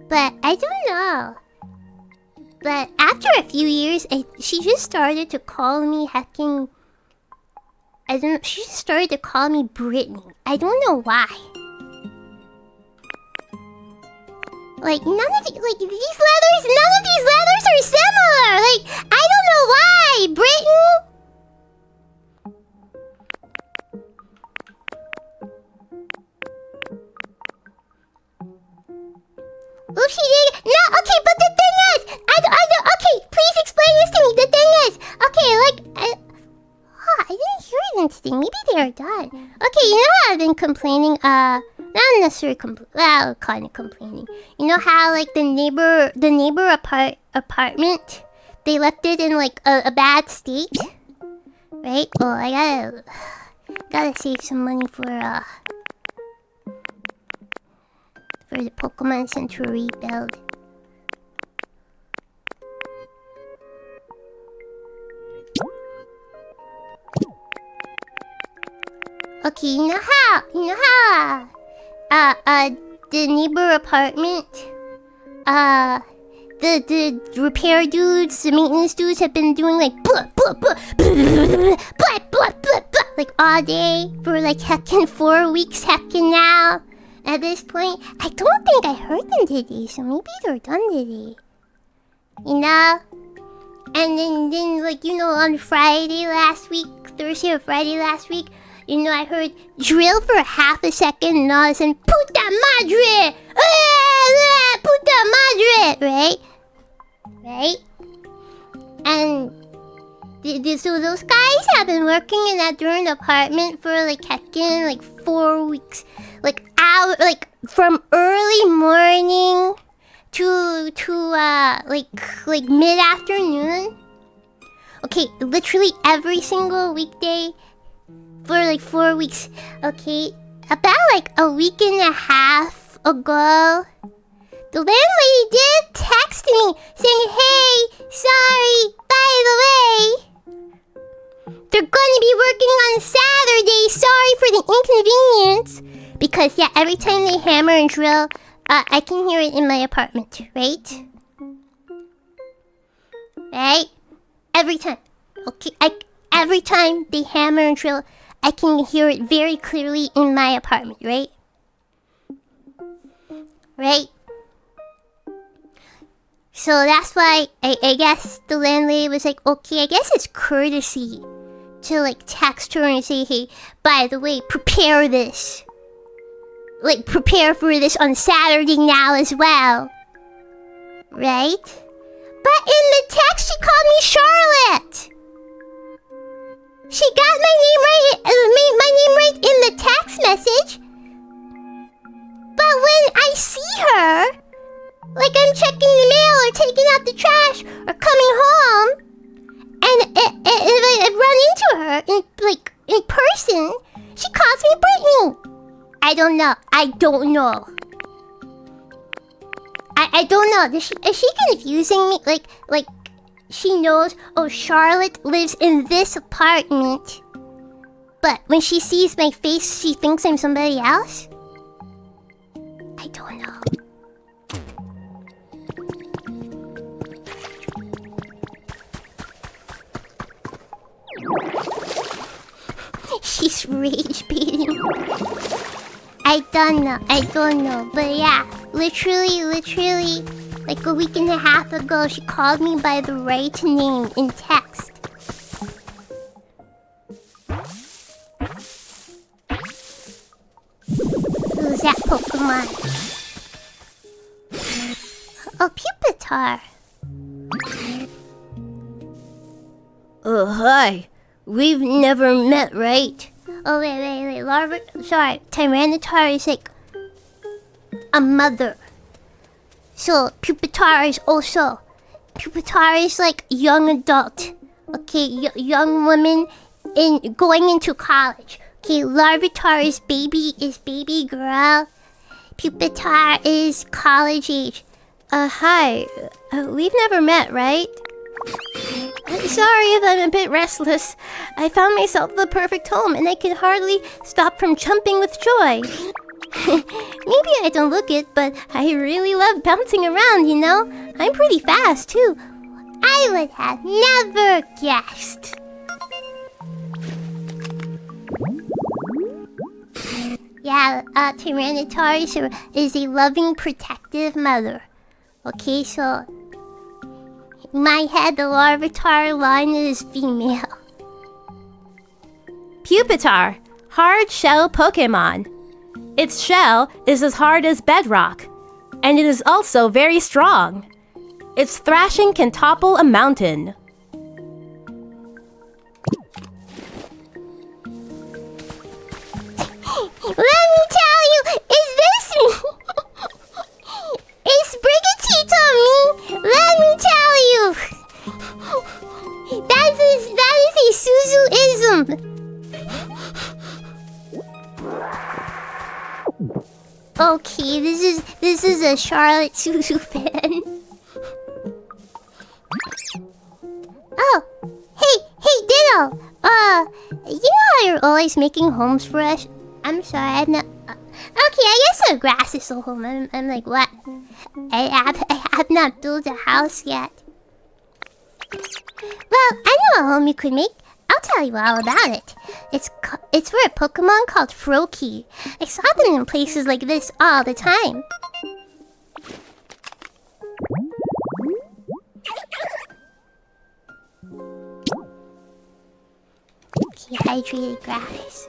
S1: But I don't know. But after a few years, she just started to call me heckin'... I don't know. She just started to call me Brittany. I don't know why. Like, none of these letters are similar! Like, I don't know why! Britain? Oopsie did. No, okay, but the thing is, okay, please explain this to me. The thing is, okay, like, I didn't hear anything. Maybe they are done. Okay, you know how I've been complaining, not necessarily well, kind of complaining. You know how, like, the neighbor apartment, they left it in, like, a bad state? Right? Well, I gotta save some money for the Pokemon Center rebuild. Okay, you know how the neighbor apartment, the repair dudes, the maintenance dudes have been doing like like all day for like heckin' 4 weeks heckin' now. At this point, I don't think I heard them today, so maybe they're done today. You know? And then like, you know, on Thursday or Friday last week, you know, I heard drill for half a second and all of a sudden, puta madre! Puta madre! Right? Right? And so those guys have been working in that darn apartment for like heckin' like 4 weeks. Like from early morning to like mid-afternoon. Okay, literally every single weekday for like 4 weeks. Okay, about like a week and a half ago, the landlady did text me saying, hey, sorry, by the way, they're gonna be working on Saturday, sorry for the inconvenience. Because, yeah, every time they hammer and drill, I can hear it in my apartment, right? Right? Every time. Okay, every time they hammer and drill, I can hear it very clearly in my apartment, right? Right? So that's why I guess the landlady was like, okay, I guess it's courtesy to, like, text her and say, hey, by the way, prepare this. Like, prepare for this on Saturday now as well. Right? But in the text, she called me Charlotte. She got my name right in the text message. But when I see her, like I'm checking the mail or taking out the trash or coming home, and if I run into her in person, she calls me Brittany. I don't know. I don't know. Is she confusing me? Like she knows, oh, Charlotte lives in this apartment. But when she sees my face, she thinks I'm somebody else? I don't know. She's rage baiting. I don't know. But yeah, literally, like a week and a half ago, she called me by the right name in text. Who's that Pokemon? Oh, Pupitar. Oh, hi. We've never met, right? Oh, wait. Tyranitar is like a mother. So, Pupitar is also. Pupitar is like young adult. Okay, young woman going into college. Okay, Larvitar is baby girl. Pupitar is college age.
S2: Hi. We've never met, right? Sorry if I'm a bit restless. I found myself the perfect home and I can hardly stop from jumping with joy. Maybe I don't look it, but I really love bouncing around, you know? I'm pretty fast, too.
S1: I would have never guessed. Yeah, Tyranitar is a loving, protective mother. Okay, so in my head, the Larvitar line is female.
S2: Pupitar, hard shell Pokemon. Its shell is as hard as bedrock, and it is also very strong. Its thrashing can topple a mountain.
S1: Let me tell you, is this me? It's Brigatito me. Let me tell you. That is a Suzu-ism. Okay, this is a Charlotte Suzu fan. Oh, hey, Ditto. You know how you're always making homes for us? I'm sorry, I'm not. Okay, I guess the grass is a home. I'm like, what? I have not built a house yet. Well, I know a home you could make. I'll tell you all about it. It's for a Pokemon called Froakie. I saw them in places like this all the time. Okay, hydrated grass.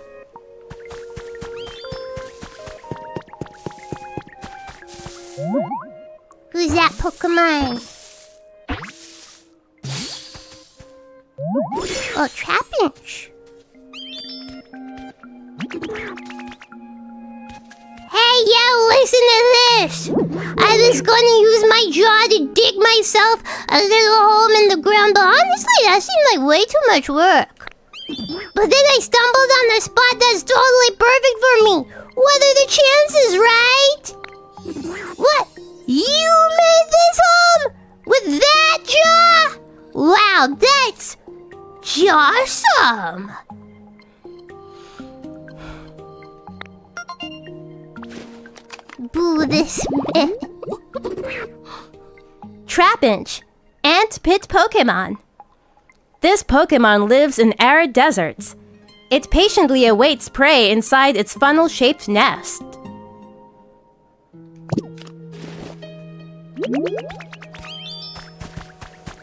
S1: Who's that Pokemon? Oh, Trapinch. Hey, yo, listen to this. I was gonna use my jaw to dig myself a little home in the ground, but honestly, that seemed like way too much work. But then I stumbled on a spot that's totally perfect for me. What are the chances, right? What? You made this home? With that jaw? Wow, that's awesome! Boo this man.
S2: Trapinch, ant pit Pokemon. This Pokemon lives in arid deserts. It patiently awaits prey inside its funnel-shaped nest.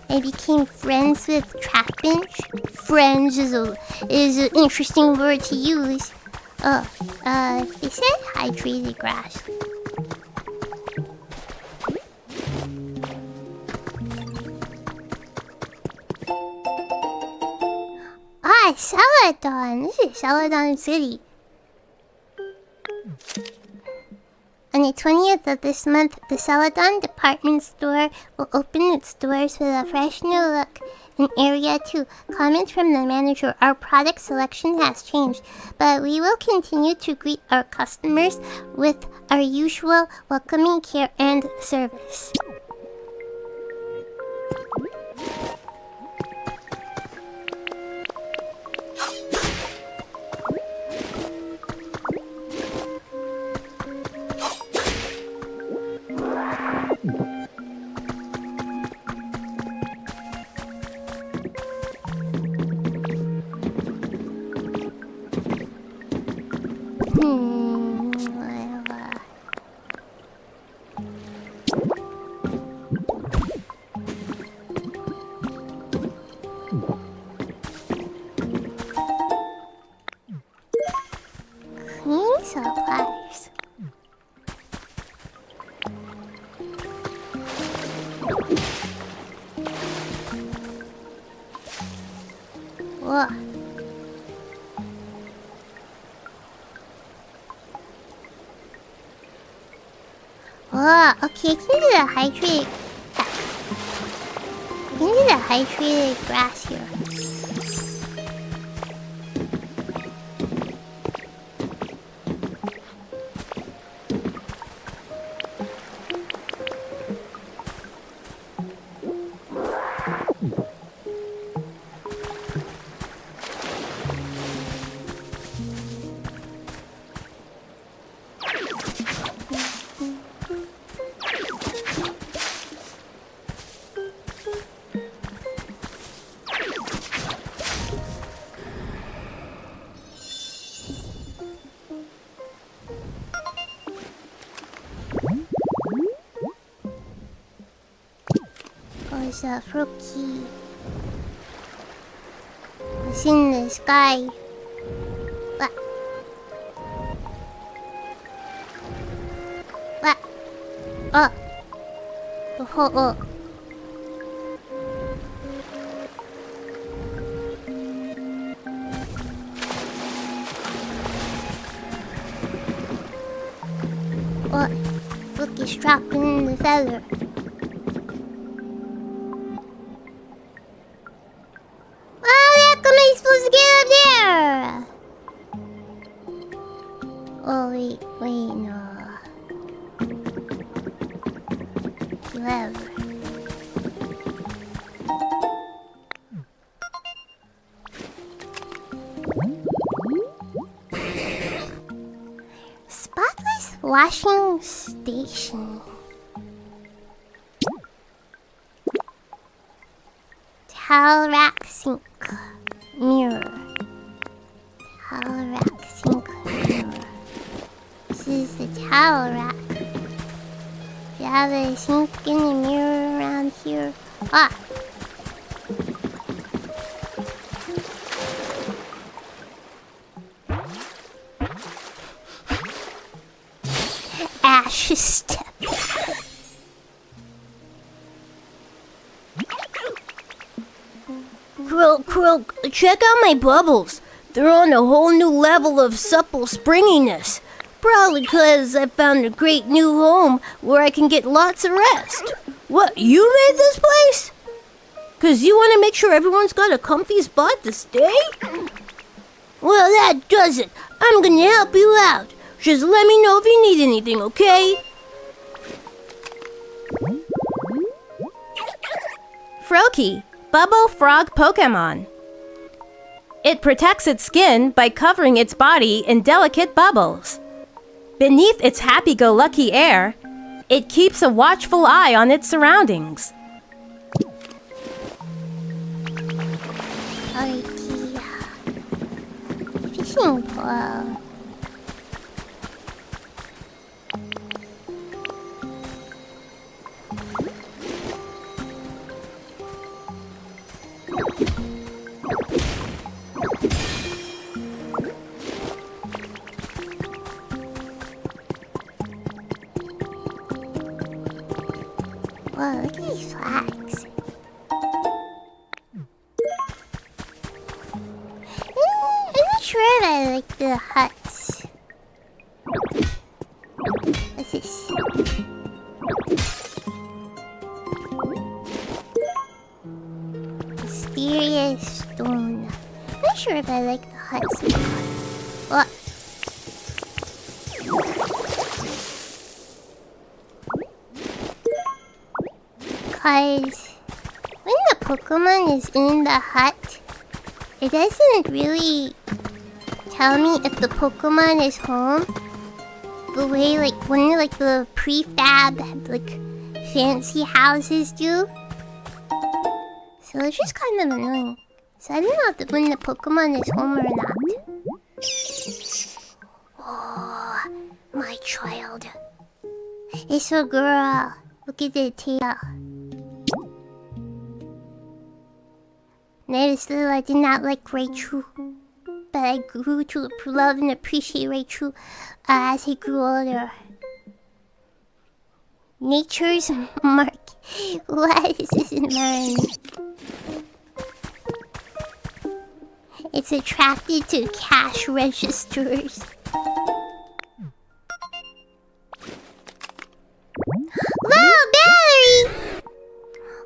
S1: I became friends with Trapinch. Friends is an interesting word to use. They said hydrated grass. Ah, Celadon. This is Celadon City. On the 20th of this month, the Celadon department store will open its doors with a fresh new look. In Area 2, comments from the manager, our product selection has changed, but we will continue to greet our customers with our usual welcoming care and service. Cleaning supplies. Oh, okay, I can do the hydrated... I can do the hydrated grass here. There's a Froakie. It's in the sky. What? What? Oh. Oh. What? Look, it's dropping in the feather. Oh, wait, no. Clever. Spotless washing station. Towel rack sink. Mirror. Towel rack sink. Mirror. This is the towel rack. You have a sink and a mirror around here. Ah! Ash step.
S2: Croak, check out my bubbles. They're on a whole new level of supple springiness. Probably because I found a great new home where I can get lots of rest. What, you made this place? Because you want to make sure everyone's got a comfy spot to stay? Well, that does it. I'm going to help you out. Just let me know if you need anything, okay? Froakie, Bubble Frog Pokemon. It protects its skin by covering its body in delicate bubbles. Beneath its happy-go-lucky air, it keeps a watchful eye on its surroundings.
S1: Fishing pole. Whoa, look at these flags. I'm not sure if I like the huts. What's this? Mysterious stone. I'm not sure if I like the huts. What? Because when the Pokemon is in the hut, it doesn't really tell me if the Pokemon is home. The way like one of like the prefab like fancy houses do. So it's just kind of annoying. So I don't know if when the Pokemon is home or not. Oh, my child. It's a girl. Look at the tail. Notice that I did not like Raichu, but I grew to love and appreciate Raichu as I grew older. Nature's mark. What is this environment? It's attracted to cash registers.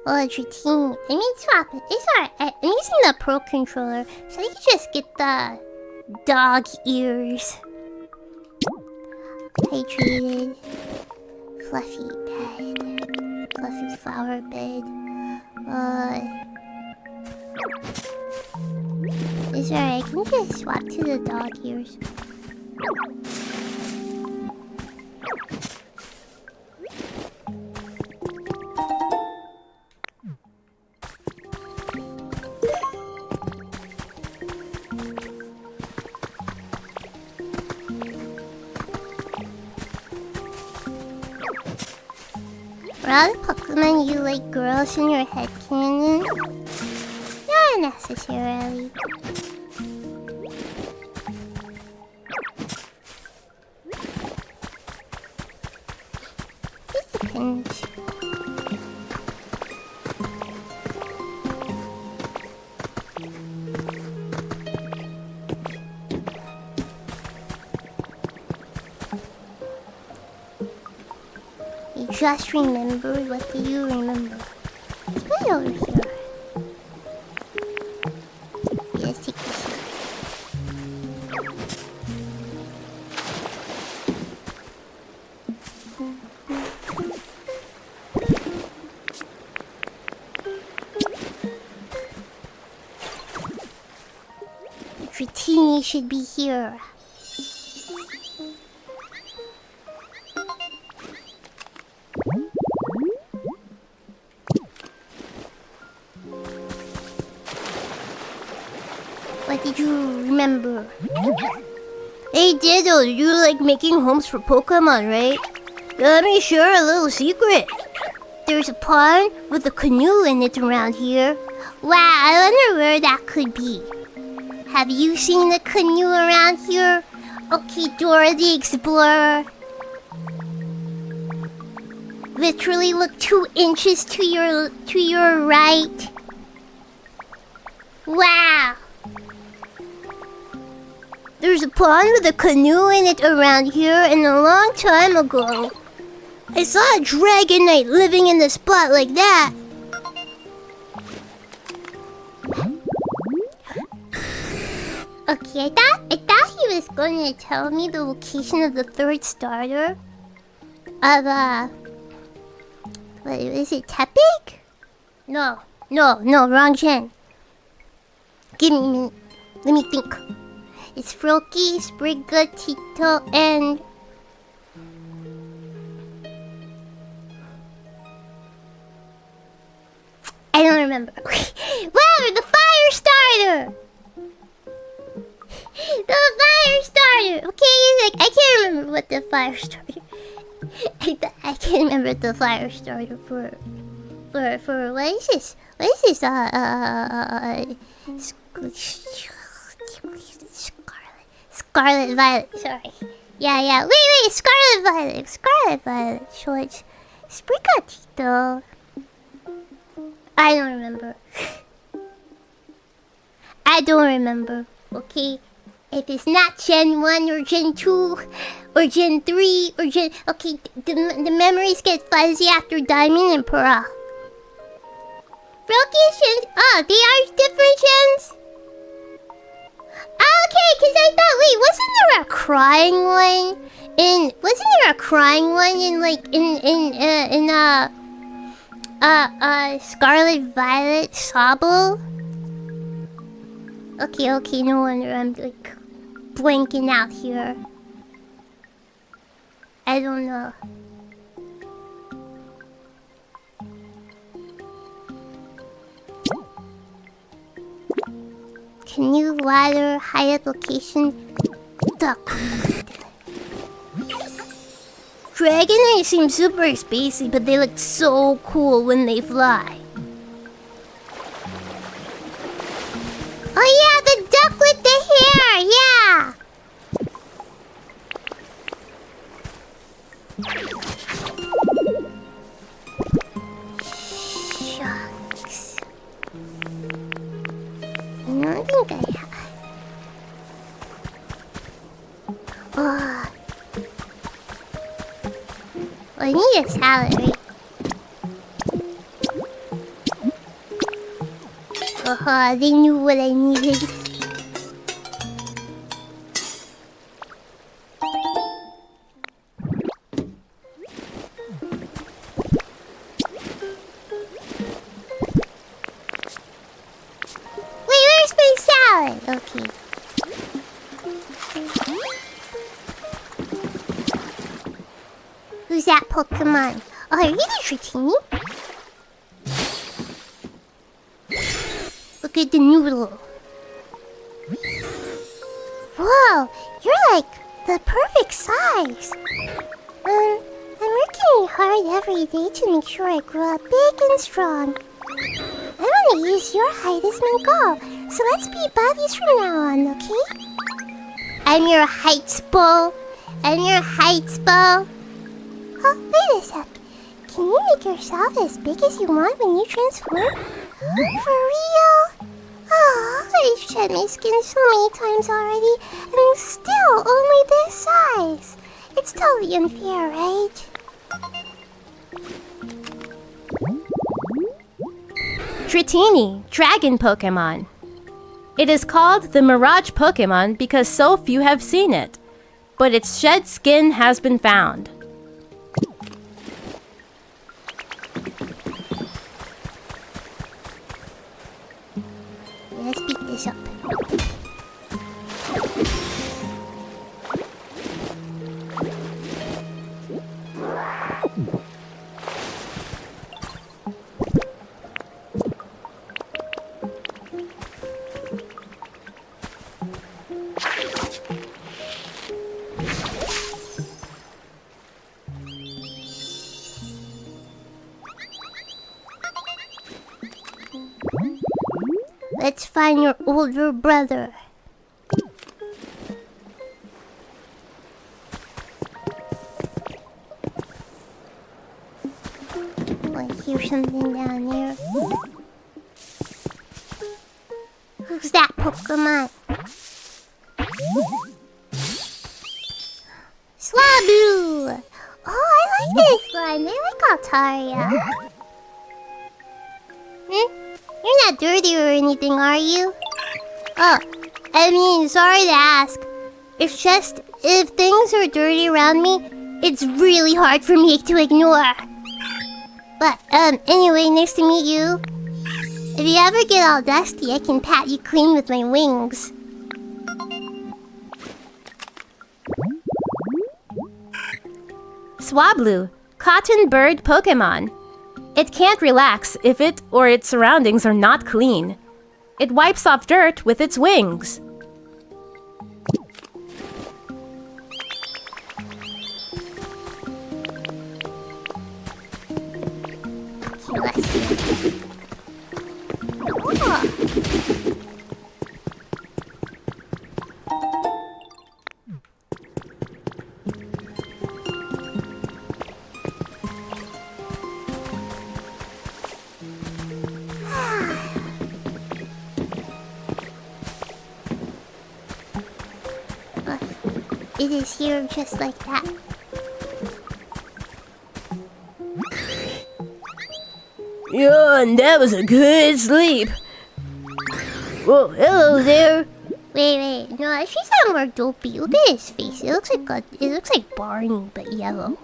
S1: Oh, it's routine. Let me swap it. It's alright. I'm using the Pro controller, so I can just get the dog ears. Hydrated. Fluffy bed. Fluffy flower bed. It's alright. I can just swap to the dog ears. For all the Pokemon you like girls in your headcanon? Not necessarily. It depends. You just remembered? What do you remember? It's right over here. Yes, take this here. Dratini should be here. What did you remember? Hey Diddle, you like making homes for Pokemon, right? Let me share a little secret. There's a pond with a canoe in it around here. Wow, I wonder where that could be. Have you seen the canoe around here? Okay, Dora the Explorer. Literally look 2 inches to your right. Wow. There's a pond with a canoe in it around here, and a long time ago, I saw a Dragonite living in the spot like that. Okay, I thought he was going to tell me the location of the 3rd starter of what is it, Tepig? No, wrong gen. Give me a minute. Let me think. It's Froakie, Sprigga, Tito, and... I don't remember. Whatever, the fire starter! The fire starter! Okay, like, I can't remember what the fire starter... I can't remember the fire starter for what is this? What is this? Scarlet Violet. Sorry. Yeah. Wait. Scarlet Violet. Shorts. Sprigatito. I don't remember. Okay. If it's not Gen 1 or Gen 2 or Gen 3 or Gen... Okay, the memories get fuzzy after Diamond and Pearl. Froakie Gens... Oh, they are different gens? Okay, because I thought... Wait, wasn't there a crying one? Wasn't there a crying one in Scarlet Violet Sable? Okay, no wonder I'm like... blanking out here. I don't know. Can you ladder high up location? Dragonite seems super spacey, but they look so cool when they fly. Oh yeah, the duck with the hair, yeah! Shucks. I don't think I have. Oh. I need a salad, right? They knew what I needed. Wait, where's my salad? Okay. Who's that Pokemon? Oh, are you the Dratini? Look at the noodle. Whoa, you're like the perfect size. I'm working hard every day to make sure I grow up big and strong. I want to use your height as my goal, so let's be buddies from now on, okay? I'm your heights bull. I'm your heights bull. Oh, wait a sec. Can you make yourself as big as you want when you transform? For real? Oh, I've shed my skin so many times already, and I'm still only this size. It's totally unfair, right?
S2: Dratini, dragon Pokemon. It is called the Mirage Pokemon because so few have seen it, but its shed skin has been found.
S1: Let's beat this up. Let's find your older brother. I hear something down there. Who's that Pokemon? Swablu! Oh, I like this one. I like Altaria. You're not dirty or anything, are you? Oh, I mean, sorry to ask. It's just, if things are dirty around me, it's really hard for me to ignore. But, anyway, nice to meet you. If you ever get all dusty, I can pat you clean with my wings.
S2: Swablu, cotton bird Pokemon. It can't relax if it or its surroundings are not clean. It wipes off dirt with its wings.
S1: Let's see. Oh. It is here just like that.
S2: Yeah, and that was a good sleep. Whoa, hello there.
S1: Wait. No, she's not more dopey. Look at his face. It looks like Barney, but yellow.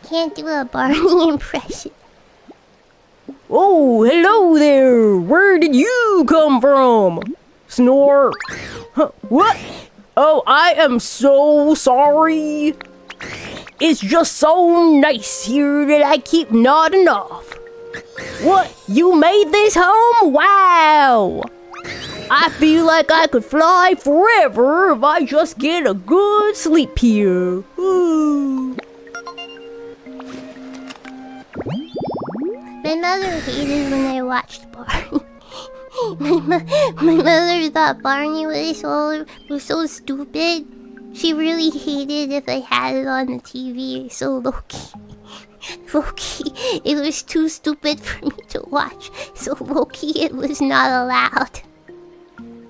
S1: Can't do a Barney impression.
S2: Oh, hello there. Where did you come from? Snore. Huh, what? Oh, I am so sorry. It's just so nice here that I keep nodding off. What? You made this home? Wow! I feel like I could fly forever if I just get a good sleep here. Ooh.
S1: My mother hated when I watched Barney. my mother thought Barney was so stupid. She really hated if I had it on the TV. So low-key, it was too stupid for me to watch. So low-key, it was not allowed.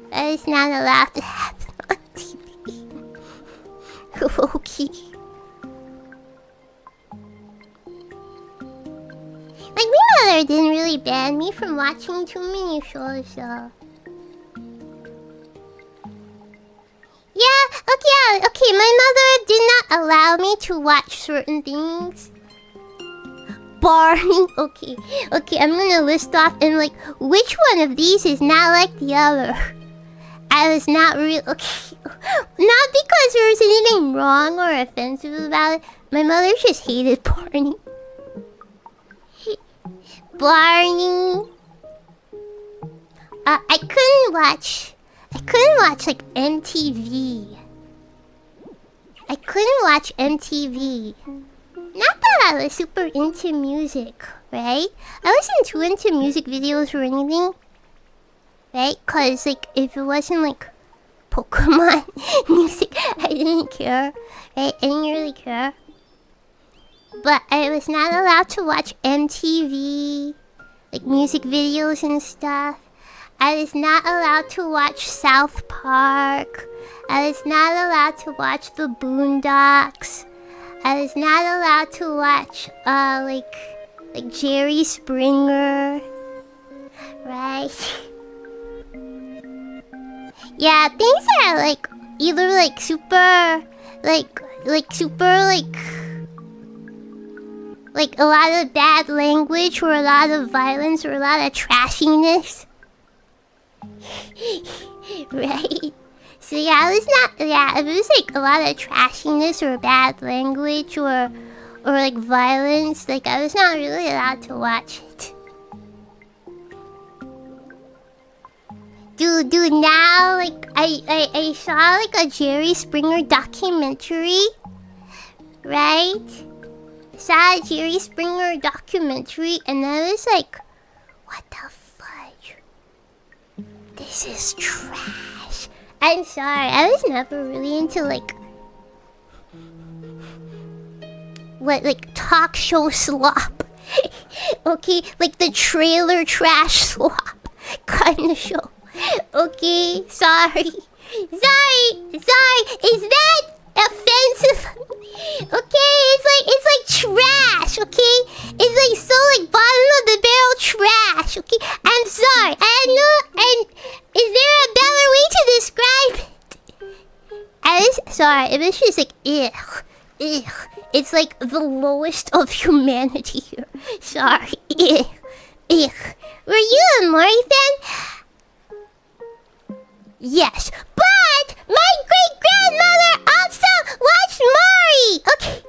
S1: That is not allowed to happen on TV. Low-key. mother didn't really ban me from watching too many shows, so... Yeah, okay, my mother did not allow me to watch certain things. Barney, okay, I'm gonna list off and like, which one of these is not like the other? I was not real, okay, not because there was anything wrong or offensive about it. My mother just hated Barney. Barney. I couldn't watch like MTV. I couldn't watch MTV. Not that I was super into music, right? I wasn't too into music videos or anything, right? Cause like if it wasn't like Pokemon music, I didn't care, right? I didn't really care. But I was not allowed to watch MTV, like music videos and stuff. I was not allowed to watch South Park. I was not allowed to watch the Boondocks. I was not allowed to watch like Jerry Springer, right? Yeah, things that are like either like super like a lot of bad language or a lot of violence or a lot of trashiness. Right? So yeah, it was like a lot of trashiness or bad language or like violence, like I was not really allowed to watch it. Dude, now like I saw like a Jerry Springer documentary, right? I saw a Jerry Springer documentary and I was like, what the fudge? This is trash. I'm sorry, I was never really into like talk show slop. Okay, like the trailer trash slop kind of show. Okay, sorry. Is that offensive? Okay, it's like trash, okay? It's like so like bottom of the barrel trash, okay? I'm sorry. I know, and is there a better way to describe it? I was sorry, it was just like ugh. It's like the lowest of humanity here. Sorry, ugh. Were you a Maury fan? Yes, but my great-grandmother also watched Maury! Okay,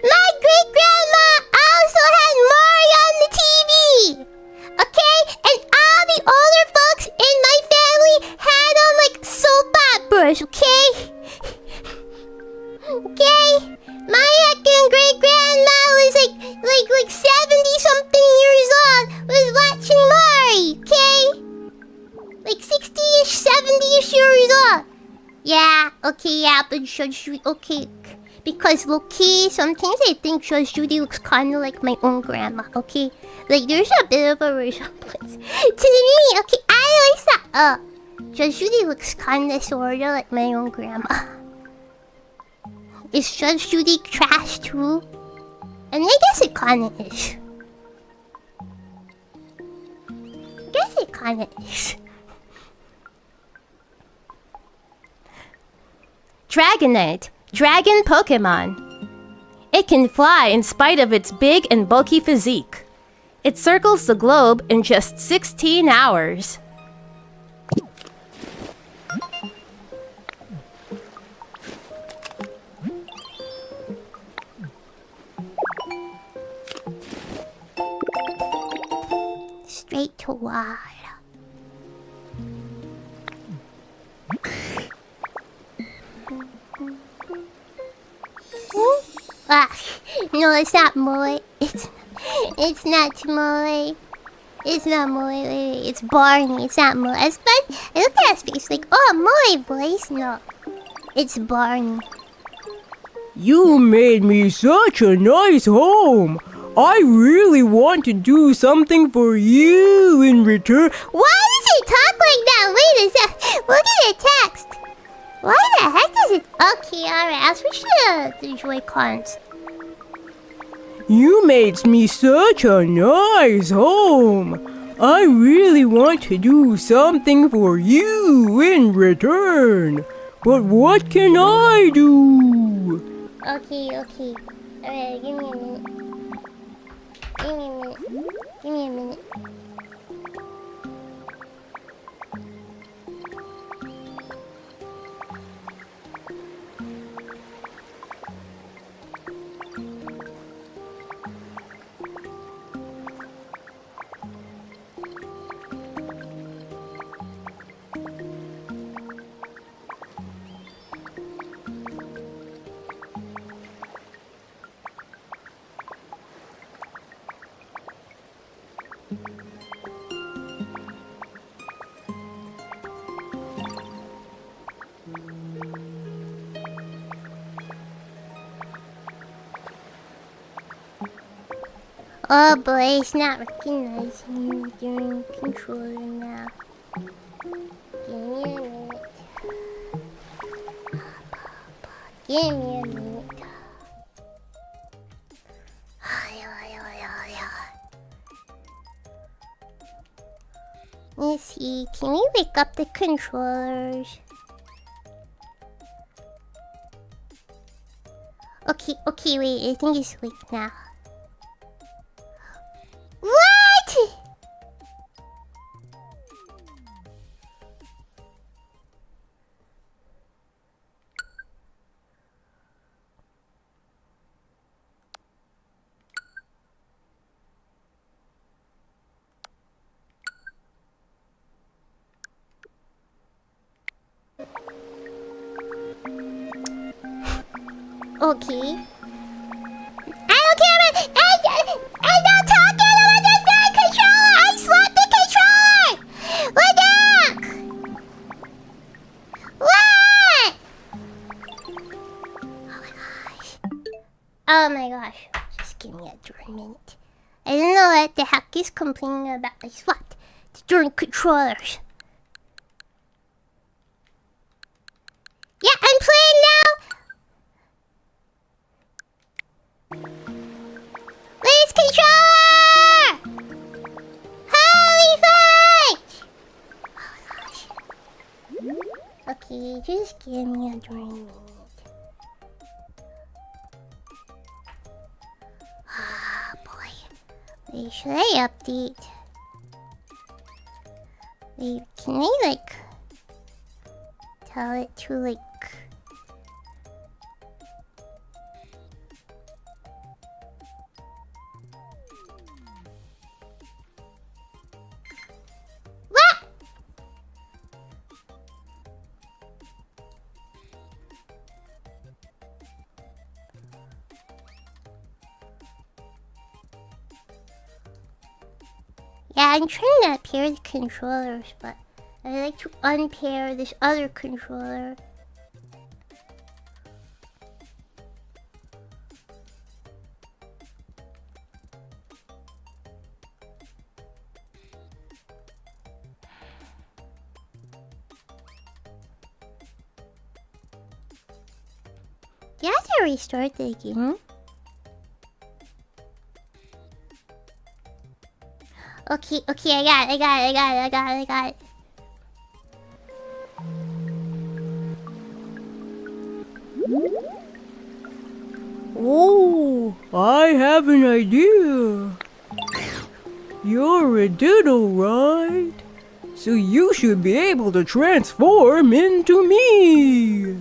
S1: my great-grandma also had Maury on the TV! Okay, and all the older folks in my family had on like soap operas, okay? Okay? My heckin' great-grandma was like 70-something years old, was watching Maury, okay? Like 60-ish, 70-ish years old. Yeah, okay, yeah, but Judge Judy, okay. Because low-key, sometimes I think Judge Judy looks kinda like my own grandma, okay? Like, there's a bit of a resemblance to me, okay? I always thought, Judge Judy looks kinda sorta like my own grandma. Is Judge Judy trash too? And I guess it kinda is.
S2: Dragonite, dragon Pokemon. It can fly in spite of its big and bulky physique. It circles the globe in just 16 hours.
S1: Straight to water. No, it's not Moe. It's not Moe. It's not Moe. It's Barney. It's not Moe. I looked at his face like, oh, Moe voice. No, it's Barney.
S3: You made me such a nice home. I really want to do something for you in return.
S1: Why does he talk like that? Wait a sec. Look at the text. Why the heck does it... Okay, alright. I'll switch to the Joy-Cons.
S3: You made me such a nice home. I really want to do something for you in return. But what can I do?
S1: Okay. Alright, give me a minute. Give me a minute. Oh boy, it's not recognizing me during controller now. Give me a minute. Give me a minute. Let's see, can we wake up the controllers? Okay, wait, I think it's awake now. What? Okay. I don't care about. I'm not talking about this controller. I swapped the controller. What the? What? Oh my gosh. Just give me a minute. I don't know what the heck is complaining about. I swapped the darn controllers. Yeah, I'm playing now. Please, controller! Holy fight! Oh gosh. Okay, just give me a drink. Ah, boy. Wait, should I update? Wait, can I tell it to Yeah, I'm trying to pair the controllers, but I like to unpair this other controller. Do you have to restart the game? Okay, I got it.
S3: Oh, I have an idea. You're a doodle, right? So you should be able to transform into me.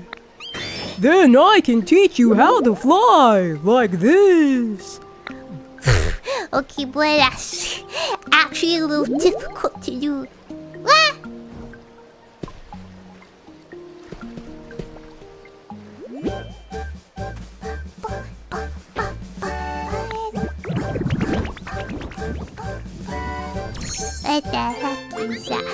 S3: Then I can teach you how to fly, like this.
S1: Okay, boy, that's actually a little difficult to do. Ah! What the heck is that?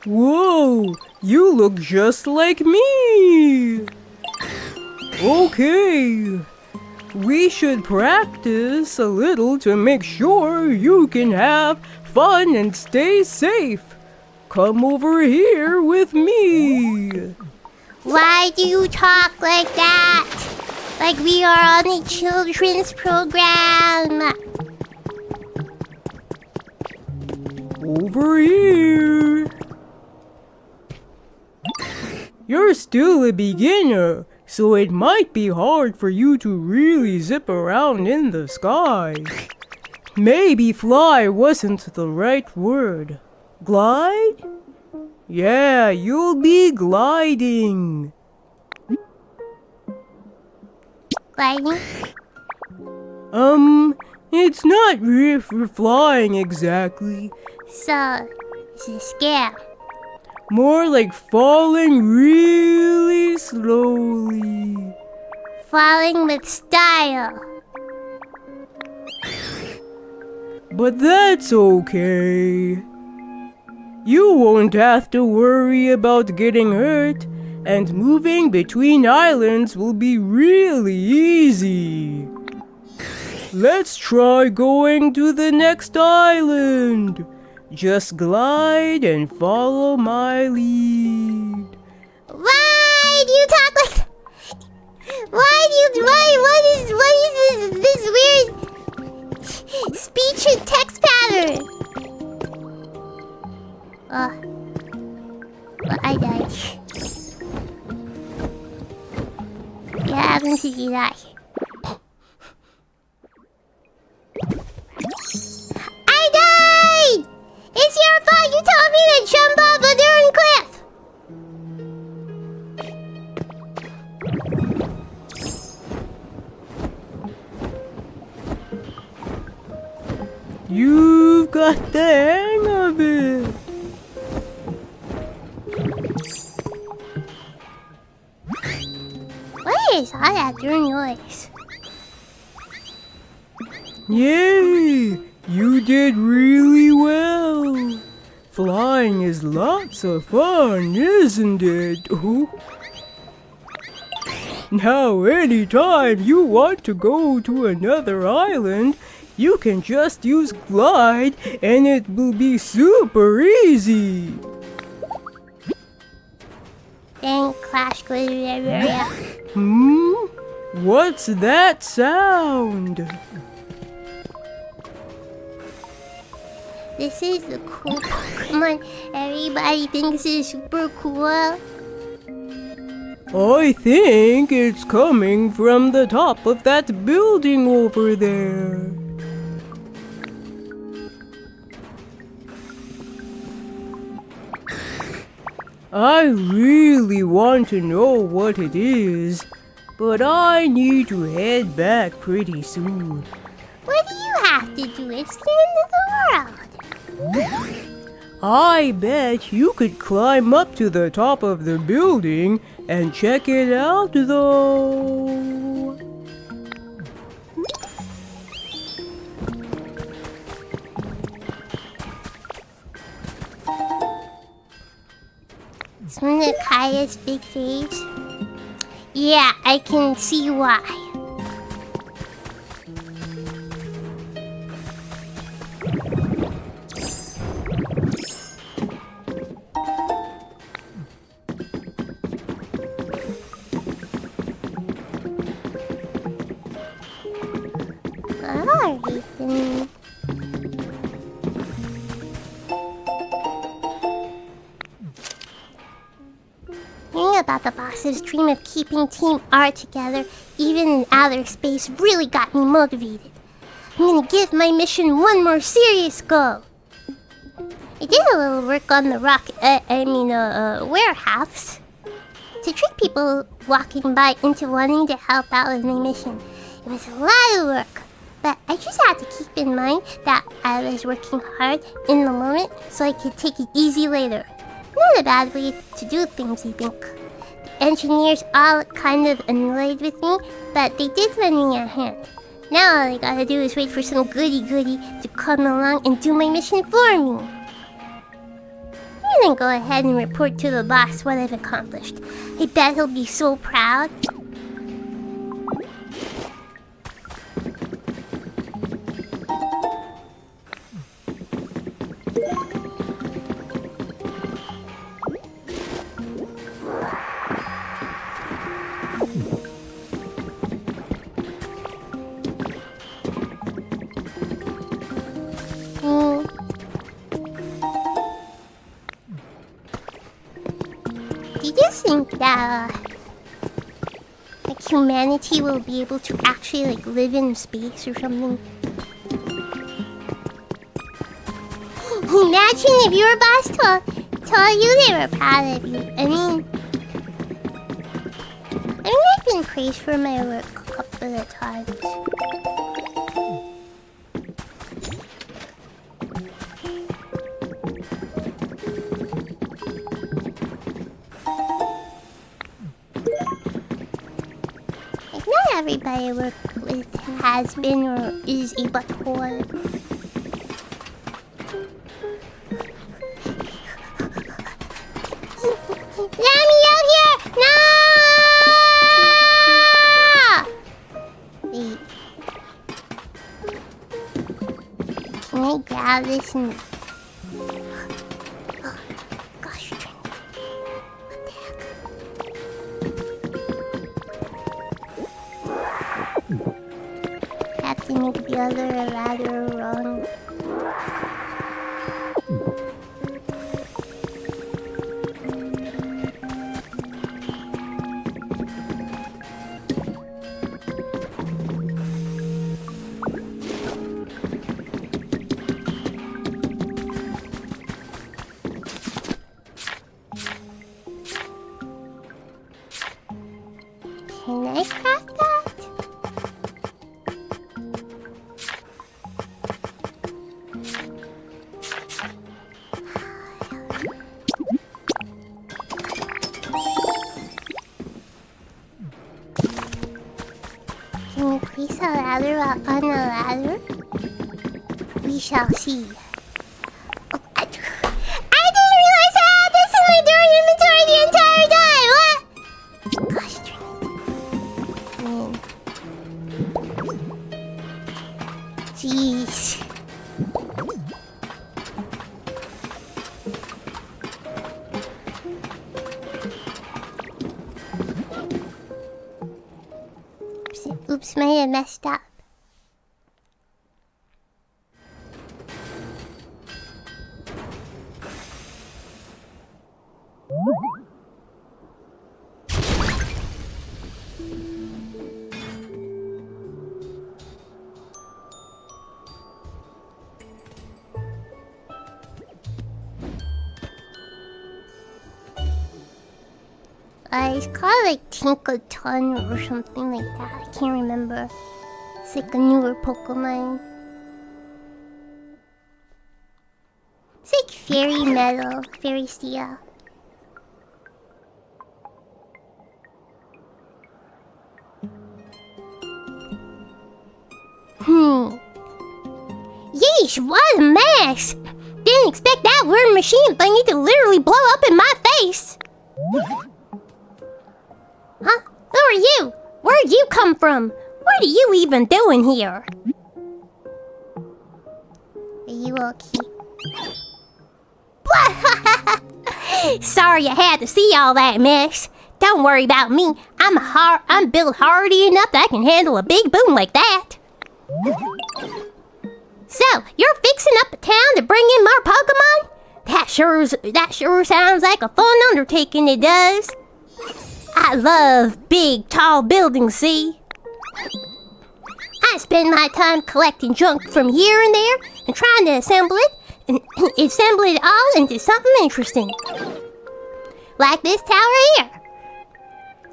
S3: Whoa, you look just like me. Okay, we should practice a little to make sure you can have fun and stay safe. come over here with me.
S1: Why do you talk like that? Like we are on a children's program.
S3: Over here. You're still a beginner, so it might be hard for you to really zip around in the sky. Maybe fly wasn't the right word. Glide? Yeah, you'll be gliding.
S1: Gliding?
S3: It's not flying exactly.
S1: So, it's a scam.
S3: More like falling really slowly.
S1: Falling with style.
S3: But that's okay. You won't have to worry about getting hurt, and moving between islands will be really easy. Let's try going to the next island. Just glide and follow my lead.
S1: Why do you talk like that? What is this weird speech and text pattern? Well, I died. What happens if you die? I died! It's your fault! You told me to jump off a darn cliff!
S3: You've got the hang of it.
S1: What is all that darn noise?
S3: Yay! You did really well. Flying is lots of fun, isn't it? Ooh. Now, anytime you want to go to another island, you can just use glide and it will be super easy.
S1: Dang, Clash area.
S3: What's that sound?
S1: This is the cool Pokemon. Everybody thinks it's super cool.
S3: I think it's coming from the top of that building over there. I really want to know what it is, but I need to head back pretty soon.
S1: What do you have to do? It's the end of the world.
S3: I bet you could climb up to the top of the building and check it out, though.
S1: It's one of Kaya's big faves. Yeah, I can see why. Alright then. Hearing about the boss's dream of keeping Team R together, even in outer space, really got me motivated. I'm gonna give my mission one more serious go. I did a little work on the warehouse to trick people walking by into wanting to help out with my mission. It was a lot of work, but I just had to keep in mind that I was working hard in the moment so I could take it easy later. Not a bad way to do things, I think. The engineers all kind of annoyed with me, but they did lend me a hand. Now all I gotta do is wait for some goody-goody to come along and do my mission for me. And then go ahead and report to the boss what I've accomplished. I bet he'll be so proud. just think that like humanity will be able to actually like live in space or something. Imagine if your boss told you they were proud of you. I mean, I've been praised for my work a couple of times. Like, not everybody I work with has been or is a butthole. Let me out here! No! Wait. Can I grab this and... Oh, gosh, drink. What the heck? Have to make the other rather wrong. Can I crack that? Can we place a ladder on a ladder? We shall see. Oh, I didn't realize I had this in my door inventory the entire time! What? Gosh, jeez. Oops, might have messed up. It's called like Tinkaton or something like that. I can't remember. It's like a newer Pokemon. It's like fairy metal, fairy steel. Yeesh, what a mess! Didn't expect that word machine thingy to literally blow up in my face! Huh? Who are you? Where'd you come from? What are you even doing here? Are you okay? Sorry you had to see all that mess. Don't worry about me. I'm built hardy enough that I can handle a big boom like that. So, you're fixing up a town to bring in more Pokemon? That sure sounds like a fun undertaking, it does. I love big, tall buildings, see? I spend my time collecting junk from here and there and trying to assemble it all into something interesting. Like this tower here.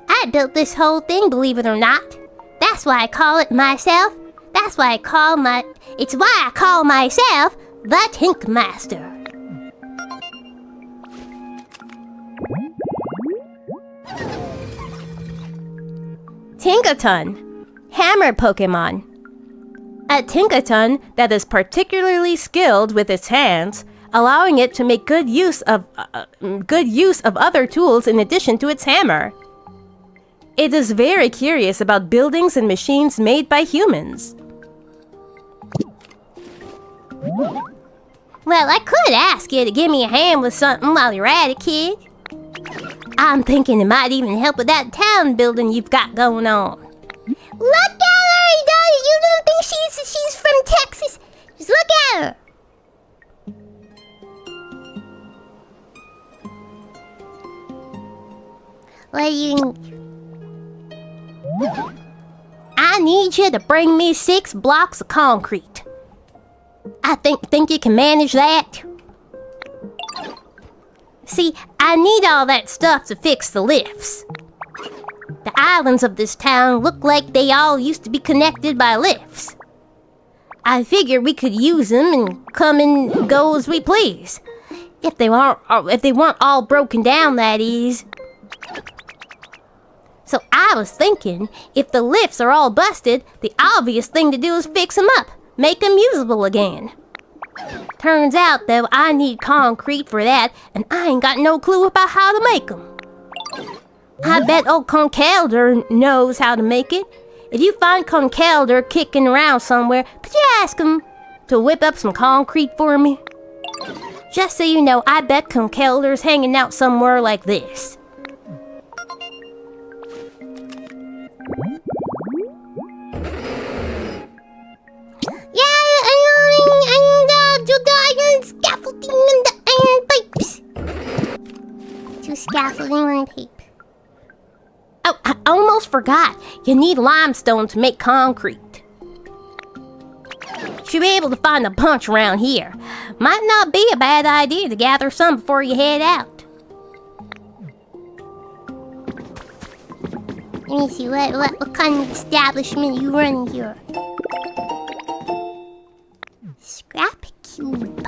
S1: I built this whole thing, believe it or not. That's why I call it myself. It's why I call myself the Tink Master.
S2: Tinkaton, hammer Pokemon. A Tinkaton that is particularly skilled with its hands, allowing it to make good use of other tools in addition to its hammer. It is very curious about buildings and machines made by humans.
S1: Well, I could ask you to give me a hand with something while you're at it, kid. I'm thinking it might even help with that town building you've got going on. Look at her! You don't think she's from Texas? Just look at her! What do you need?
S2: I need you to bring me 6 blocks of concrete. I think you can manage that? See, I need all that stuff to fix the lifts. The islands of this town look like they all used to be connected by lifts. I figured we could use them and come and go as we please. If they weren't all broken down, that is. So I was thinking, if the lifts are all busted, the obvious thing to do is fix them up, make them usable again. Turns out, though, I need concrete for that, and I ain't got no clue about how to make them. I bet old Conkelder knows how to make it. If you find Conkelder kicking around somewhere, could you ask him to whip up some concrete for me? Just so you know, I bet Conkelder's hanging out somewhere like this.
S1: Do the iron scaffolding and the iron pipes. Do scaffolding and tape.
S2: Oh, I almost forgot. You need limestone to make concrete. Should be able to find a bunch around here. Might not be a bad idea to gather some before you head out.
S1: Let me see, what kind of establishment you run here? Scrap cube.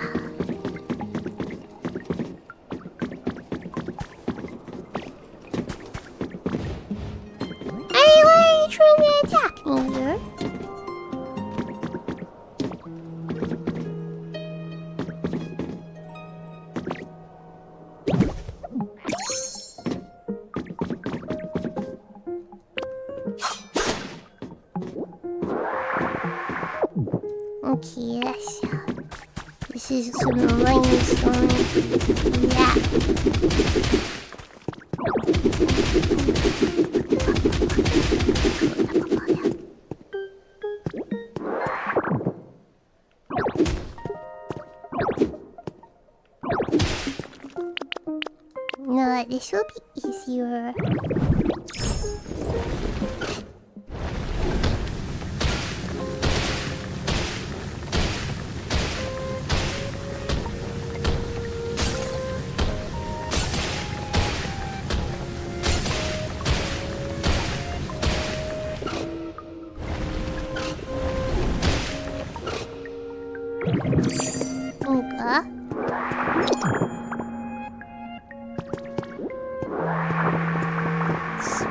S1: Hey, why are you trying to attack me here? Okay, this is some limestone. Yeah. No, this will be easier.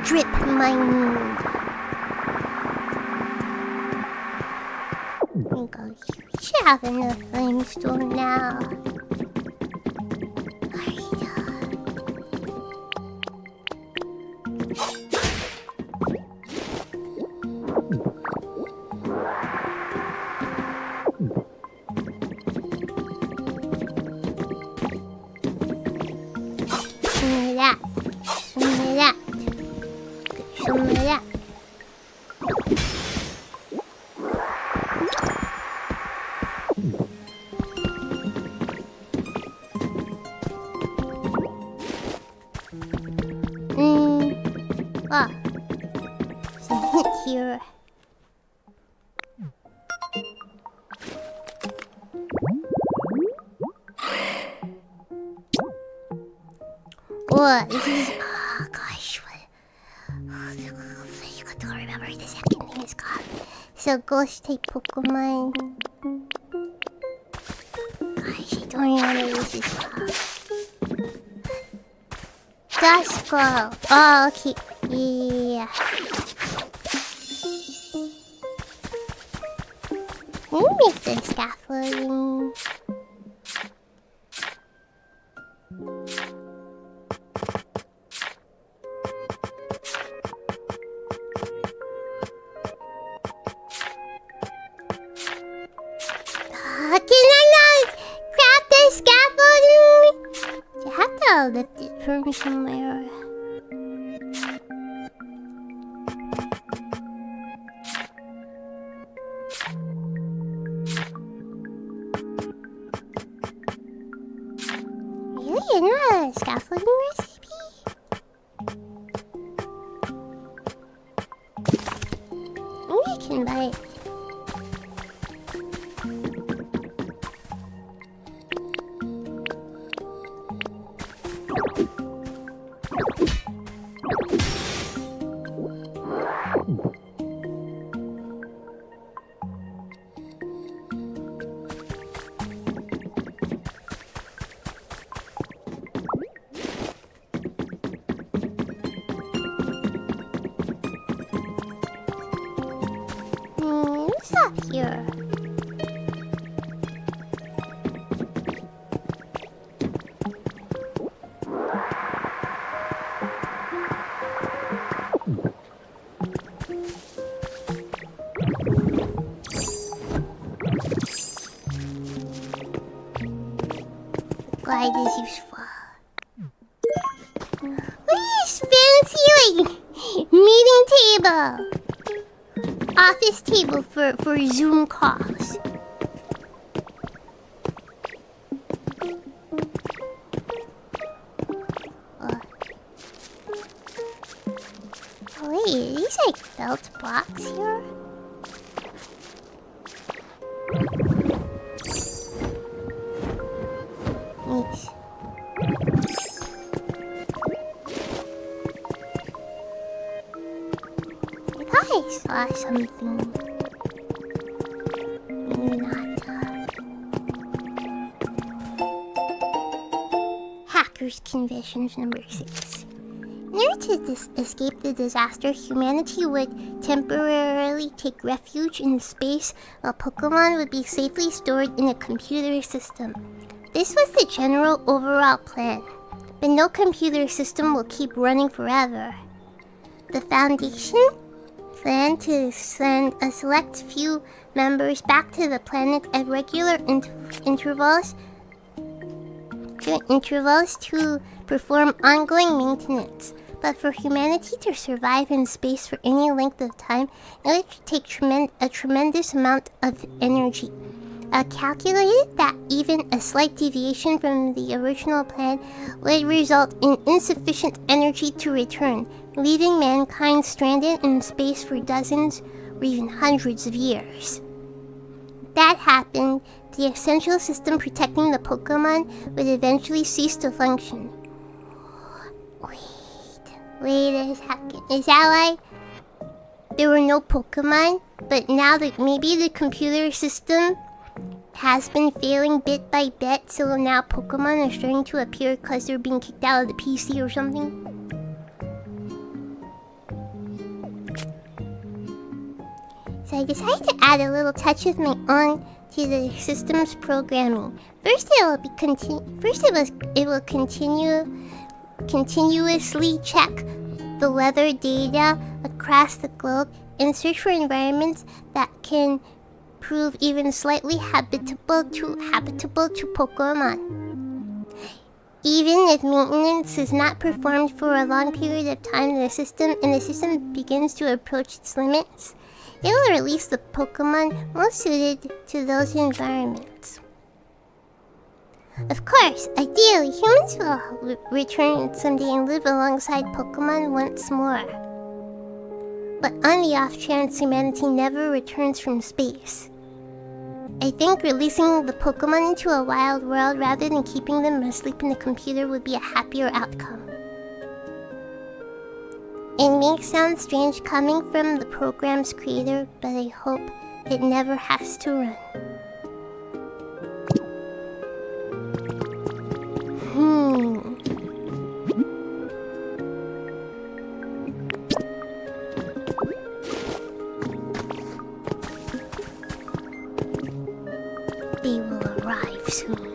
S1: Strip mine. We should have enough limestone now. Some hint here. What? This is... Oh, gosh. What? I don't remember the second thing is called. So, ghost type Pokemon. Gosh, I don't remember what this is called. Duskull. Oh, okay. Yeah. Let me make the scaffolding. Can I not craft the scaffolding? You have to lift it from somewhere. Really? Not a scaffolding recipe? What's up here? Glide is useful. What is fancy like meeting table? Office table for Zoom calls. Oh wait, are these like felt blocks here? Neat. I saw something. Maybe not. Hackers Confessions number 6. In order to escape the disaster, humanity would temporarily take refuge in space while Pokemon would be safely stored in a computer system. This was the general overall plan, but no computer system will keep running forever. The Foundation plan to send a select few members back to the planet at regular intervals to perform ongoing maintenance. But for humanity to survive in space for any length of time, it would take a tremendous amount of energy. Calculated that even a slight deviation from the original plan would result in insufficient energy to return, leaving mankind stranded in space for dozens or even hundreds of years. If that happened, the essential system protecting the Pokemon would eventually cease to function. Wait a second. Is that why there were no Pokemon? But now that maybe the computer system has been failing bit by bit, so now Pokemon are starting to appear because they're being kicked out of the PC or something? So I decided to add a little touch of my own to the system's programming. First, it will continuously check the weather data across the globe and search for environments that can prove even slightly habitable to Pokemon. Even if maintenance is not performed for a long period of time, the system begins to approach its limits, it will release the Pokemon most suited to those environments. Of course, ideally, humans will return someday and live alongside Pokemon once more. But on the off chance humanity never returns from space, I think releasing the Pokemon into a wild world rather than keeping them asleep in a computer would be a happier outcome. It may sound strange coming from the program's creator, but I hope it never has to run. They will arrive soon.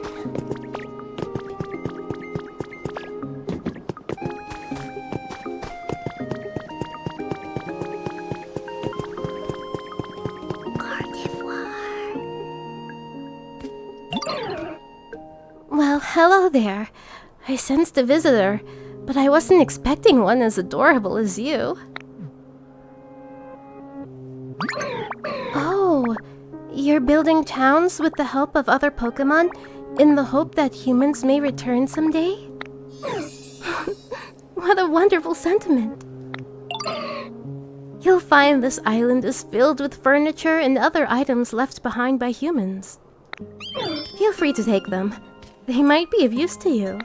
S2: Well, hello there. I sensed a visitor, but I wasn't expecting one as adorable as you. Oh, you're building towns with the help of other Pokemon in the hope that humans may return someday? What a wonderful sentiment. You'll find this island is filled with furniture and other items left behind by humans. Feel free to take them. They might be of use to you.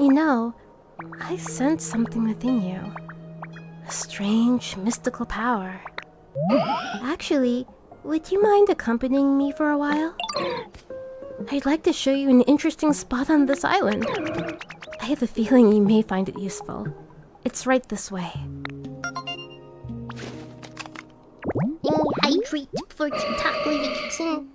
S2: You know, I sense something within you. A strange, mystical power. Actually, would you mind accompanying me for a while? I'd like to show you an interesting spot on this island. I have a feeling you may find it useful. It's right this way.
S1: Hydrate for TikTok kitchen.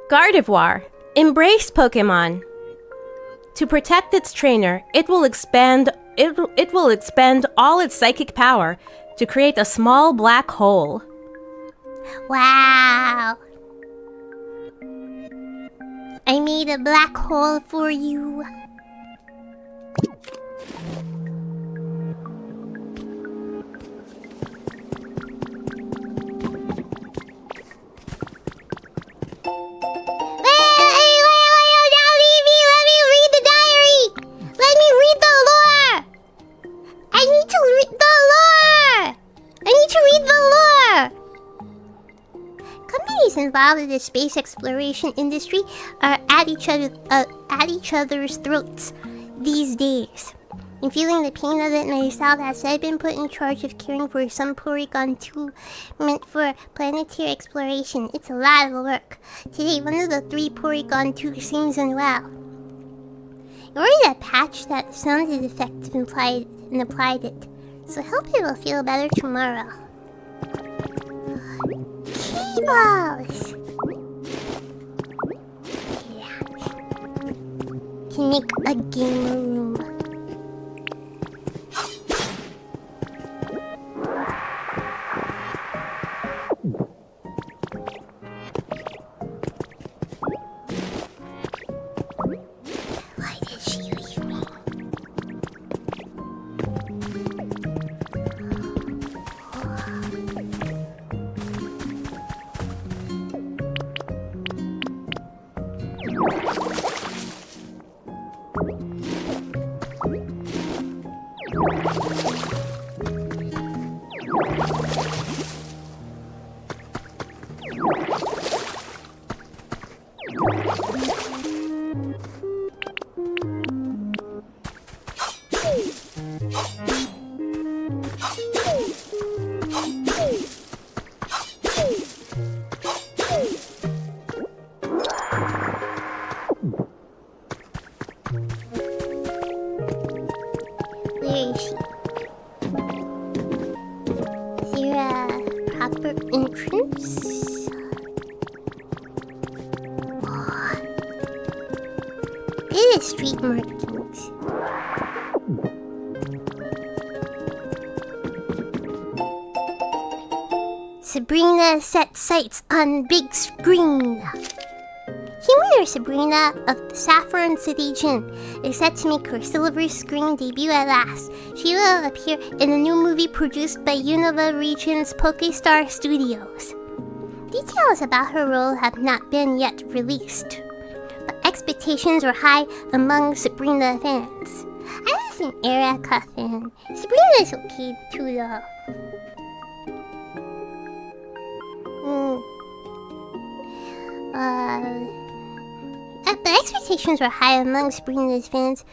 S2: Gardevoir. Embrace Pokemon. To protect its trainer, it will expend all its psychic power to create a small black hole.
S1: Wow. I made a black hole for you. Involved in the space exploration industry are at each other's throats these days. I'm feeling the pain of it myself as I've been put in charge of caring for some Porygon 2 meant for planetary exploration. It's a lot of work. Today, one of the 3 Porygon 2 seems unwell. I ordered a patch that sounded effective and applied it, so I hope it will feel better tomorrow. Cables! Yeah. Can make a gamer room. Why did she leave me? Where is she? Is there a proper entrance? Oh. It is street markings. Sabrina sets sights on big screen. Humor Sabrina of the Saffron City Gym is set to make her silver screen debut at last. She will appear in a new movie produced by Unova Region's Pokestar Studios. Details about her role have not been yet released, but expectations were high among Sabrina fans. I was an Erica fan. Sabrina's okay too though. But expectations were high among Sabrina's fans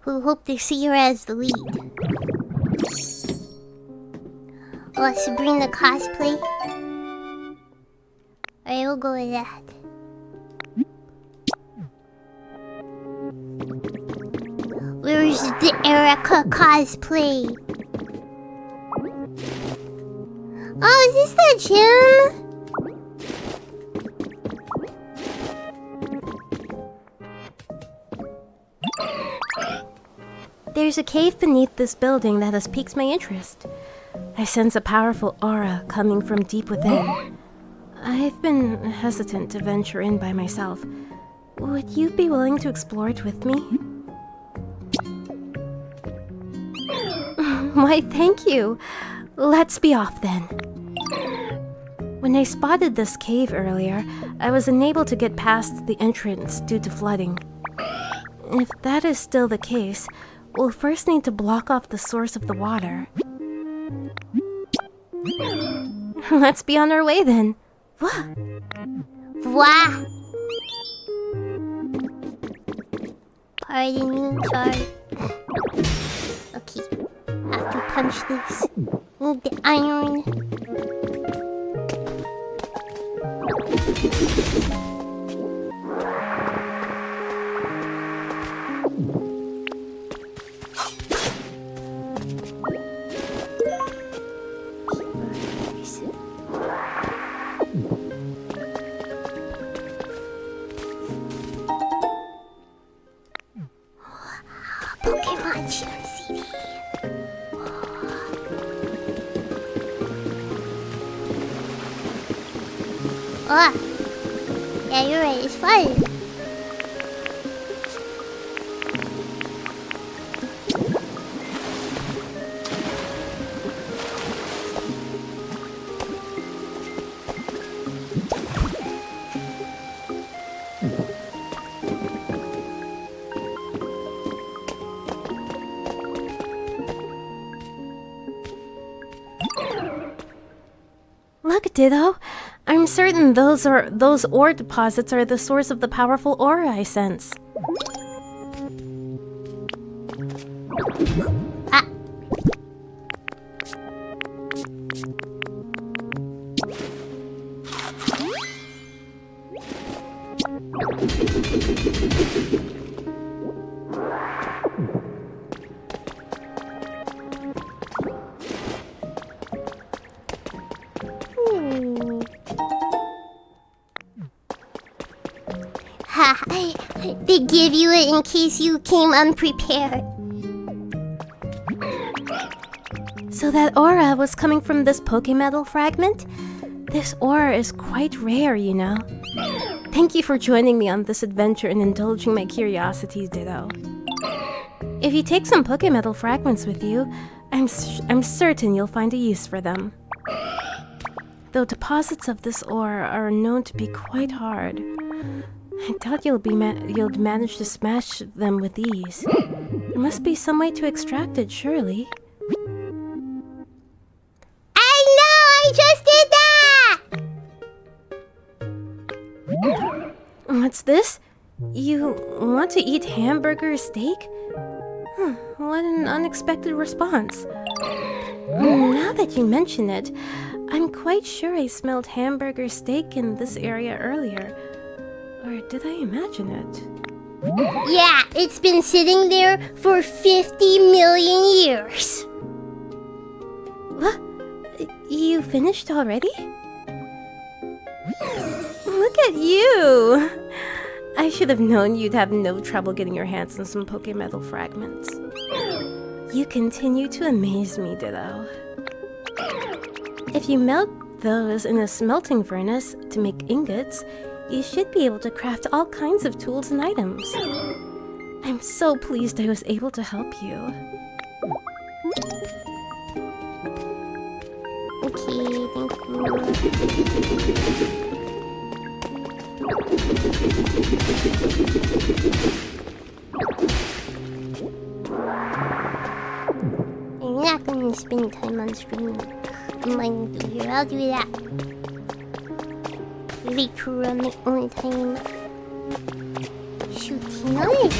S1: who hope to see her as the lead. Or Sabrina cosplay. Alright, we'll go with that. Where's the Erica cosplay? Oh, is this the gym?
S2: There's a cave beneath this building that has piqued my interest. I sense a powerful aura coming from deep within. I've been hesitant to venture in by myself. Would you be willing to explore it with me? Why, thank you. Let's be off then. When I spotted this cave earlier, I was unable to get past the entrance due to flooding. If that is still the case, we'll first need to block off the source of the water. Let's be on our way then.
S1: Wow. Pardon me, sorry. Okay, have to punch this. Need the iron. Pokemon Cheer CD. Oh, yeah, you're right. It's fun.
S2: Look, Ditto. I'm certain those ore deposits are the source of the powerful aura I sense.
S1: Ah. Ha! They give you it in case you came unprepared.
S2: So that aura was coming from this Pokemetal fragment? This aura is quite rare, you know. Thank you for joining me on this adventure and indulging my curiosity, Ditto. If you take some Pokemetal fragments with you, I'm certain you'll find a use for them. Though deposits of this ore are known to be quite hard, I doubt you'll manage to smash them with ease. There must be some way to extract it, surely.
S1: I know! I just did that!
S2: What's this? You want to eat hamburger steak? What an unexpected response. Now that you mention it, I'm quite sure I smelled hamburger steak in this area earlier. Or did I imagine it?
S1: Yeah, it's been sitting there for 50 million years.
S2: What? You finished already? Look at you! I should have known you'd have no trouble getting your hands on some Pokemetal fragments. You continue to amaze me, Ditto. If you melt those in a smelting furnace to make ingots, you should be able to craft all kinds of tools and items. I'm so pleased I was able to help you.
S1: Okay, thank you. I'm not gonna spend time on screen. I'm going to do here. I'll do that. Later on my own time. Shooting knife.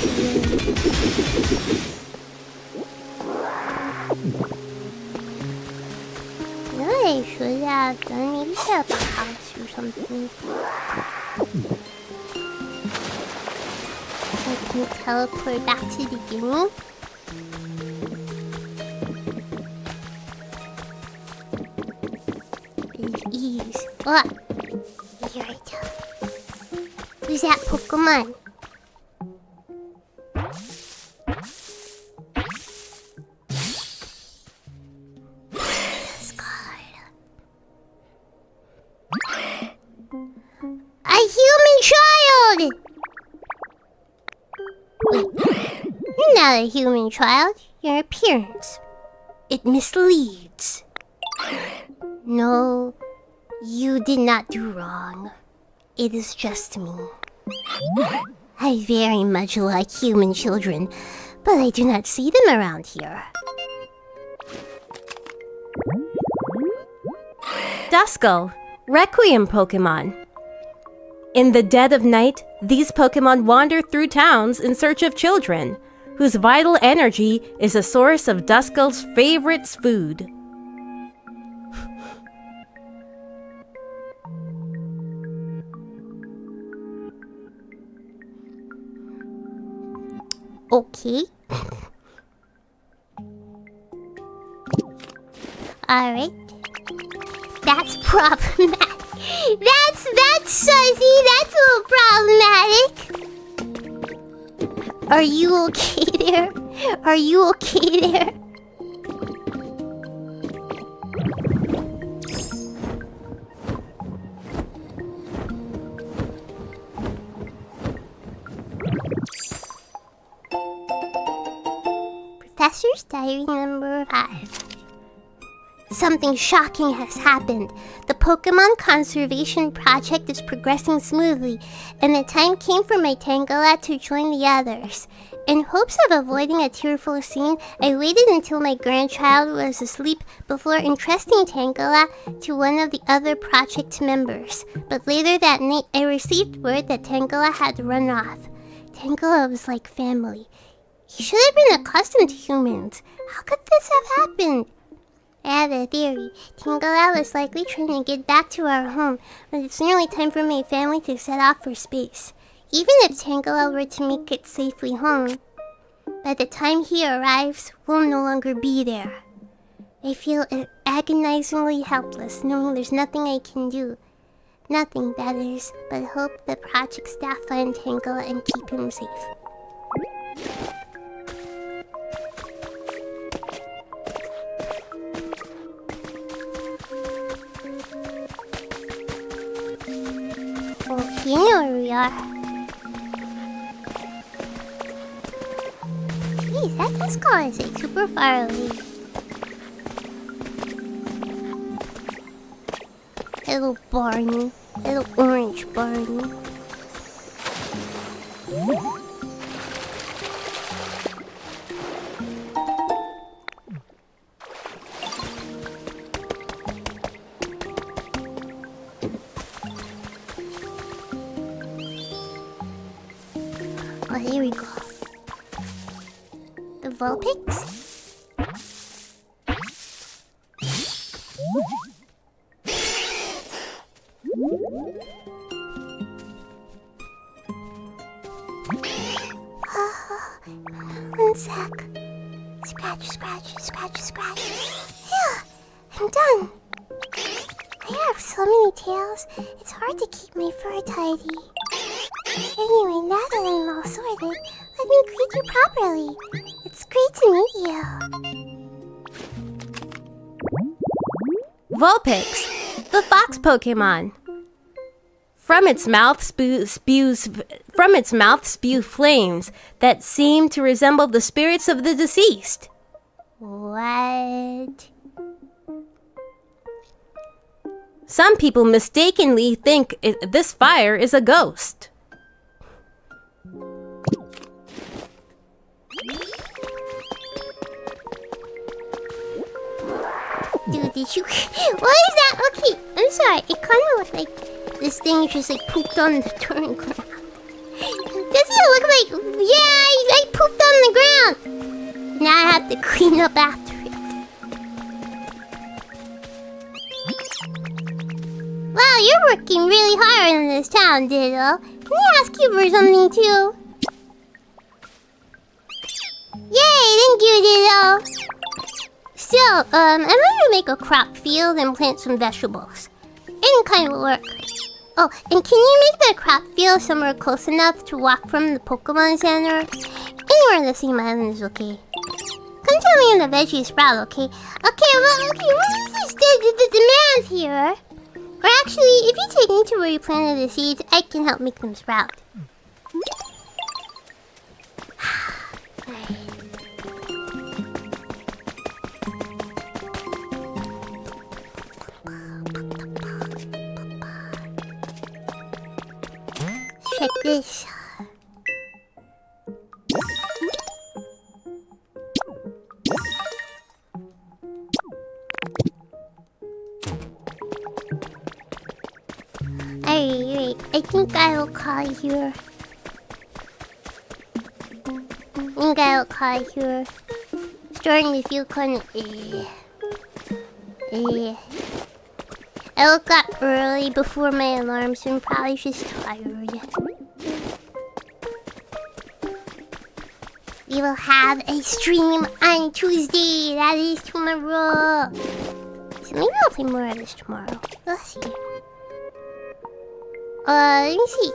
S1: No, I should have done maybe a house or something. I can teleport back to the beginning. With ease. Oh! Here I go. Who's that Pokemon? A human child! Wait, you're not a human child. Your appearance. It misleads. No You did not do wrong. It is just me. I very much like human children, but I do not see them around here.
S2: Duskull, Requiem Pokemon. In the dead of night, these Pokemon wander through towns in search of children, whose vital energy is a source of Duskull's favorite food.
S1: Okay. Alright. That's problematic. That's Suzy. That's a little problematic. Are you okay there? Are you okay there? Professor's Diary number 5. Something shocking has happened. The Pokemon Conservation Project is progressing smoothly, and the time came for my Tangela to join the others. In hopes of avoiding a tearful scene, I waited until my grandchild was asleep before entrusting Tangela to one of the other project members. But later that night, I received word that Tangela had run off. Tangela was like family. He should have been accustomed to humans. How could this have happened? I had a theory. Tangela was likely trying to get back to our home, but it's nearly time for my family to set off for space. Even if Tangela were to make it safely home, by the time he arrives, we'll no longer be there. I feel agonizingly helpless, knowing there's nothing I can do. Nothing, that is, but hope the project staff find Tangela and keep him safe. Okay, you know where we are. Jeez, that Duskull is like super far away. Little Barney. Little orange Barney. Oh, here we go. The Vulpix? One sec. Scratch, scratch, scratch, scratch. Yeah, I'm done. I have so many tails, it's hard to keep my fur tidy. Anyway, now that I'm all sorted, let me greet you properly. It's great to meet you.
S2: Vulpix, the fox Pokemon. From its mouth spew flames that seem to resemble the spirits of the deceased.
S1: What?
S2: Some people mistakenly think this fire is a ghost.
S1: Dude, did you... What is that? Okay, I'm sorry. It kind of looks like this thing just like pooped on the turn ground. Doesn't it look like... Yeah, I pooped on the ground. Now I have to clean up after it. Wow, you're working really hard in this town, Ditto. Can I ask you for something too? Yay, thank you, Ditto. Still, I'm going to make a crop field and plant some vegetables. Any kind will work. Oh, and can you make the crop field somewhere close enough to walk from the Pokemon Center? Anywhere on the same island is okay. Come tell me when the veggies sprout, okay? Okay, well, okay, what is this? The demands here. Or actually, if you take me to where you planted the seeds, I can help make them sprout. check this. Alright, I think I'll call here. Starting to feel kind of I woke up early before my alarm, so I'm probably just tired. We will have a stream on Tuesday. That is tomorrow. So maybe I'll play more of this tomorrow. Let's see. Let me see.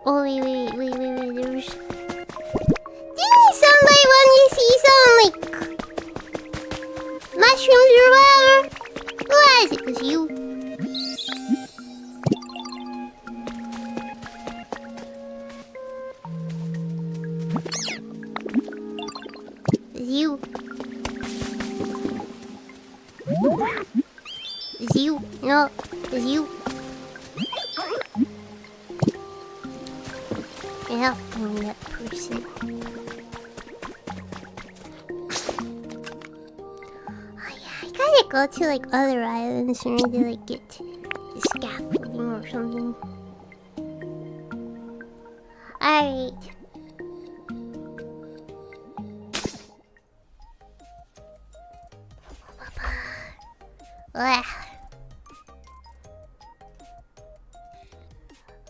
S1: Oh, wait. There's somebody want to see some, like, mushrooms or whatever. Who was it? Was you? No, it's you. Yeah, I'm that person. Oh yeah, I gotta go to like other islands and maybe like get the scaffolding or something. Alright.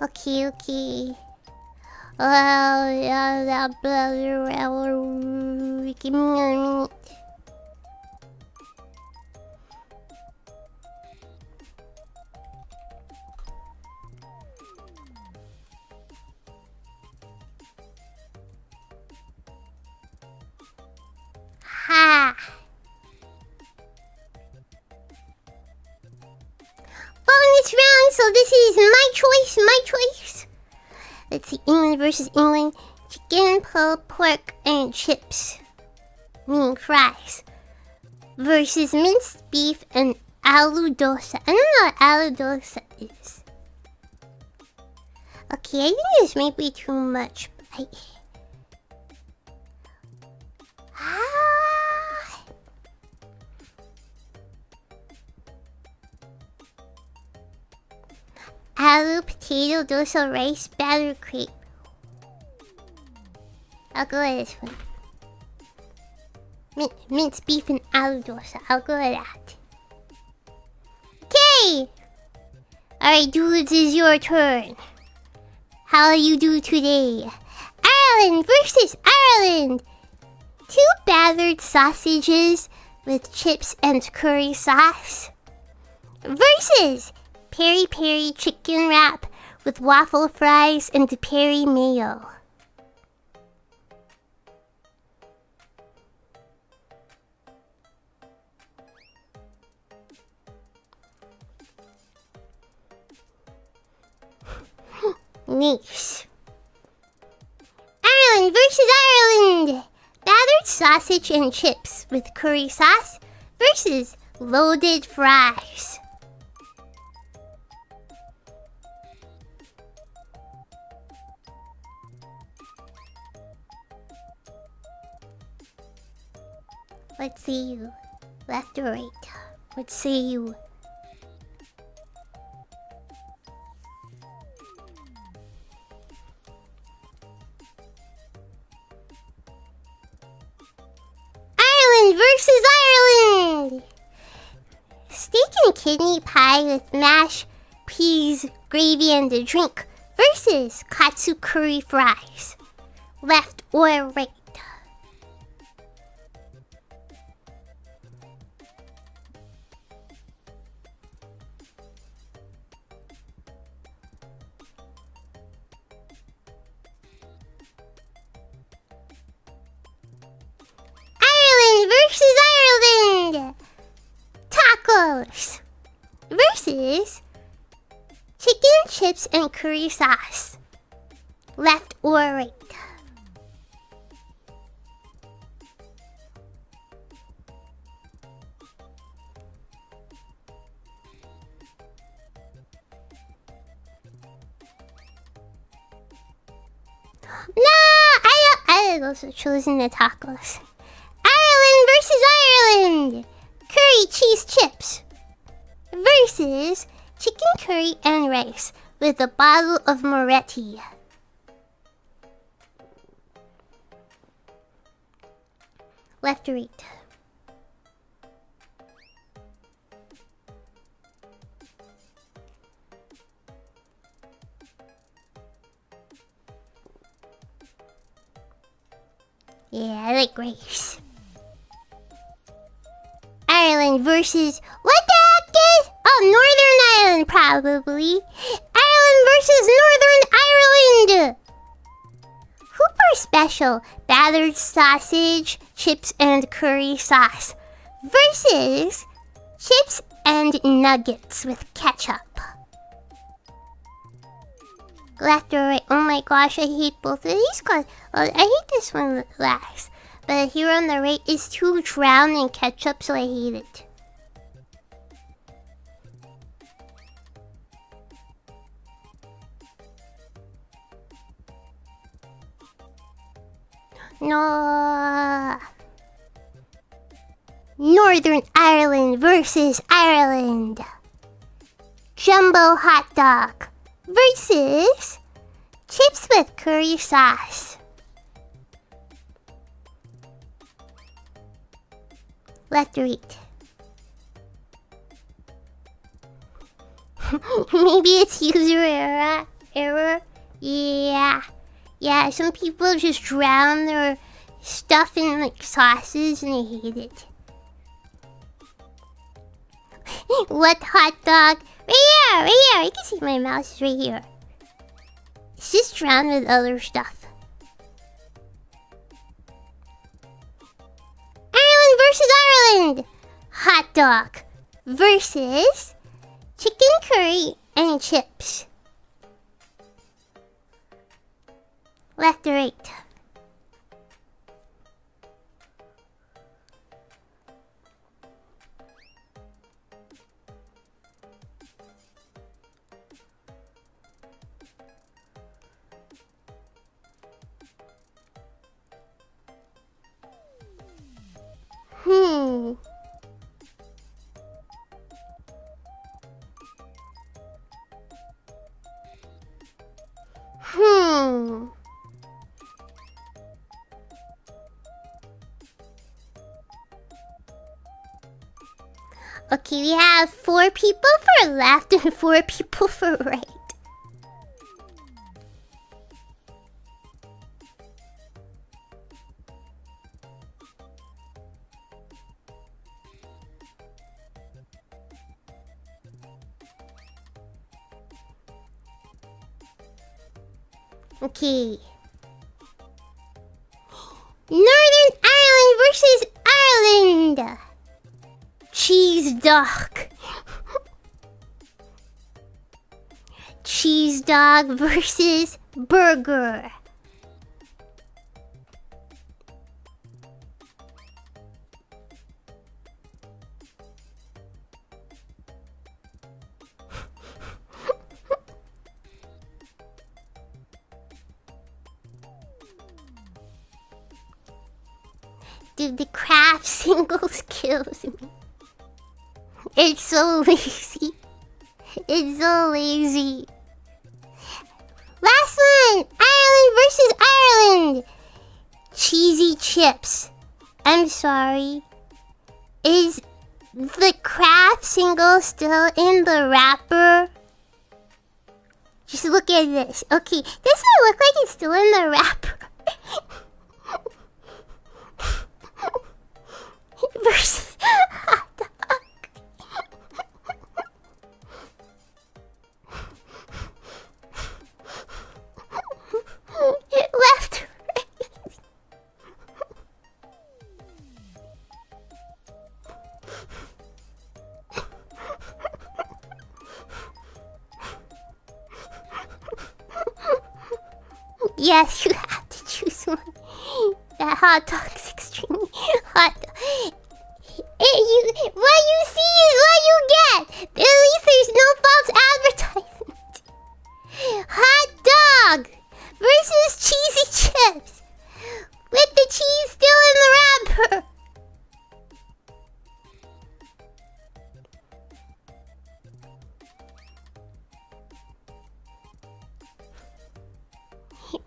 S1: Okay. Well, yeah, that brother, give me a minute. Ha! Bonus round, so this is my choice. Let's see, England versus England. Chicken, pork, and chips. Meaning fries. Versus minced beef and aloo dosa. I don't know what aloo dosa is. Okay, I think this might be too much. Aloo, potato, dosa, rice, batter, crepe. I'll go with this one. Minced beef and aloo dosa. I'll go with that. Okay! Alright, dudes, it's your turn. How do you do today? Ireland versus Ireland! 2 battered sausages with chips and curry sauce. Versus peri peri chicken wrap with waffle fries and peri mayo. Nice. Ireland versus Ireland. Battered sausage and chips with curry sauce versus loaded fries. Let's see you. Left or right? Let's see you. Ireland versus Ireland! Steak and kidney pie with mashed peas, gravy, and a drink versus katsu curry fries. Left or right? Versus Ireland! Tacos! Versus chicken, chips, and curry sauce. Left or right? I also chosen the tacos. Ireland versus Ireland. Curry cheese chips versus chicken curry and rice with a bottle of Moretti. Left or right? Yeah, I like rice. Ireland versus... What the heck is... Oh, Northern Ireland, probably. Ireland versus Northern Ireland! Hooper Special, battered sausage, chips and curry sauce. Versus chips and nuggets with ketchup. Left or right? Oh my gosh, I hate both of these guys. I hate this one last. But here on the right is too drowned in ketchup, so I hate it. No. Northern Ireland versus Ireland. Jumbo hot dog versus chips with curry sauce. Left or right? Maybe it's user error. Yeah, some people just drown their stuff in like sauces and I hate it. What hot dog? Right here. You can see my mouse is right here. It's just drowned with other stuff. Ireland versus Ireland. Hot dog versus chicken curry and chips. Left or right? Okay, we have 4 people for left and 4 people for right. Okay. Northern Ireland versus Ireland. Cheese dog. Cheese dog versus burger. Dude, the craft singles kills me. It's so lazy. It's so lazy. Last one! Ireland versus Ireland! Cheesy chips. I'm sorry. Is the craft single still in the wrapper? Just look at this. Okay, doesn't it look like it's still in the wrapper? Versus hot dog. Left, right. Yes, you have to choose one. That hot dog's extremely hot. What you see is what you get. At least there's no false advertisement. Hot dog versus cheesy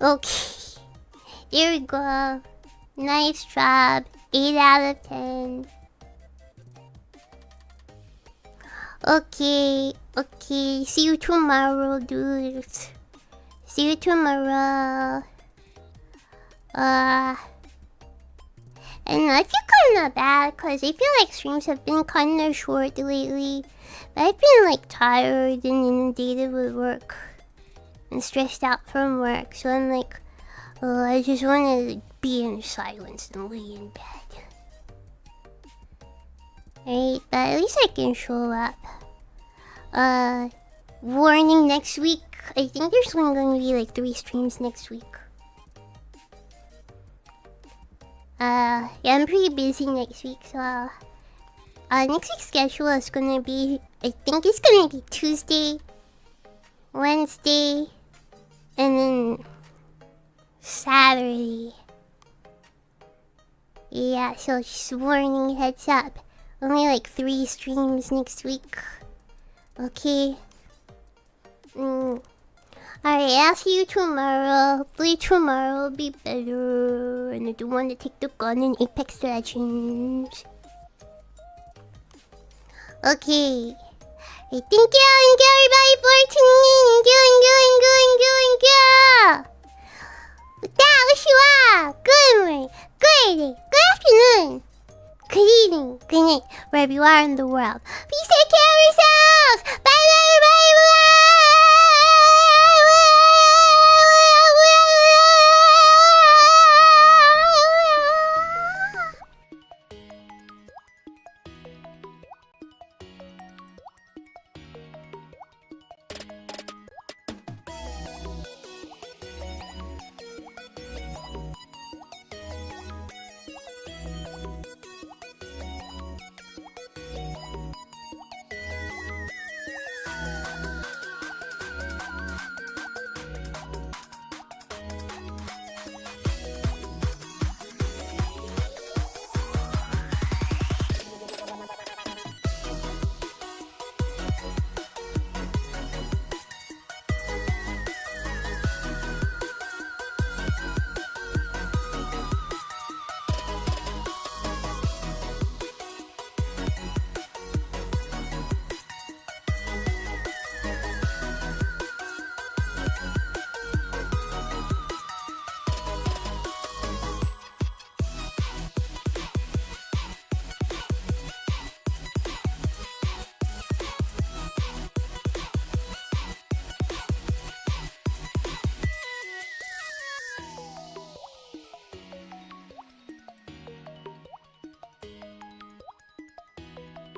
S1: Okay. There we go. Nice job. 8 out of 10. Okay. See you tomorrow, dudes. See you tomorrow. And I feel kinda bad because I feel like streams have been kinda short lately. But I've been like tired and inundated with work. And stressed out from work. So I'm like, oh, I just want to be in silence and lay in bed. Right, but at least I can show up. Warning next week. I think there's only going to be like 3 streams next week. Yeah, I'm pretty busy next week, so next week's schedule is gonna be, I think it's gonna be Tuesday, Wednesday, and then Saturday. Yeah, so just warning, heads up. Only like 3 streams next week. Okay. Alright, I'll see you tomorrow. Hopefully tomorrow will be better. And I don't want to take the gun in Apex Legends. Okay. Hey, thank you everybody for tuning in. With that, wish you all good morning, good day, good afternoon, good evening, good night, wherever you are in the world. Please take care.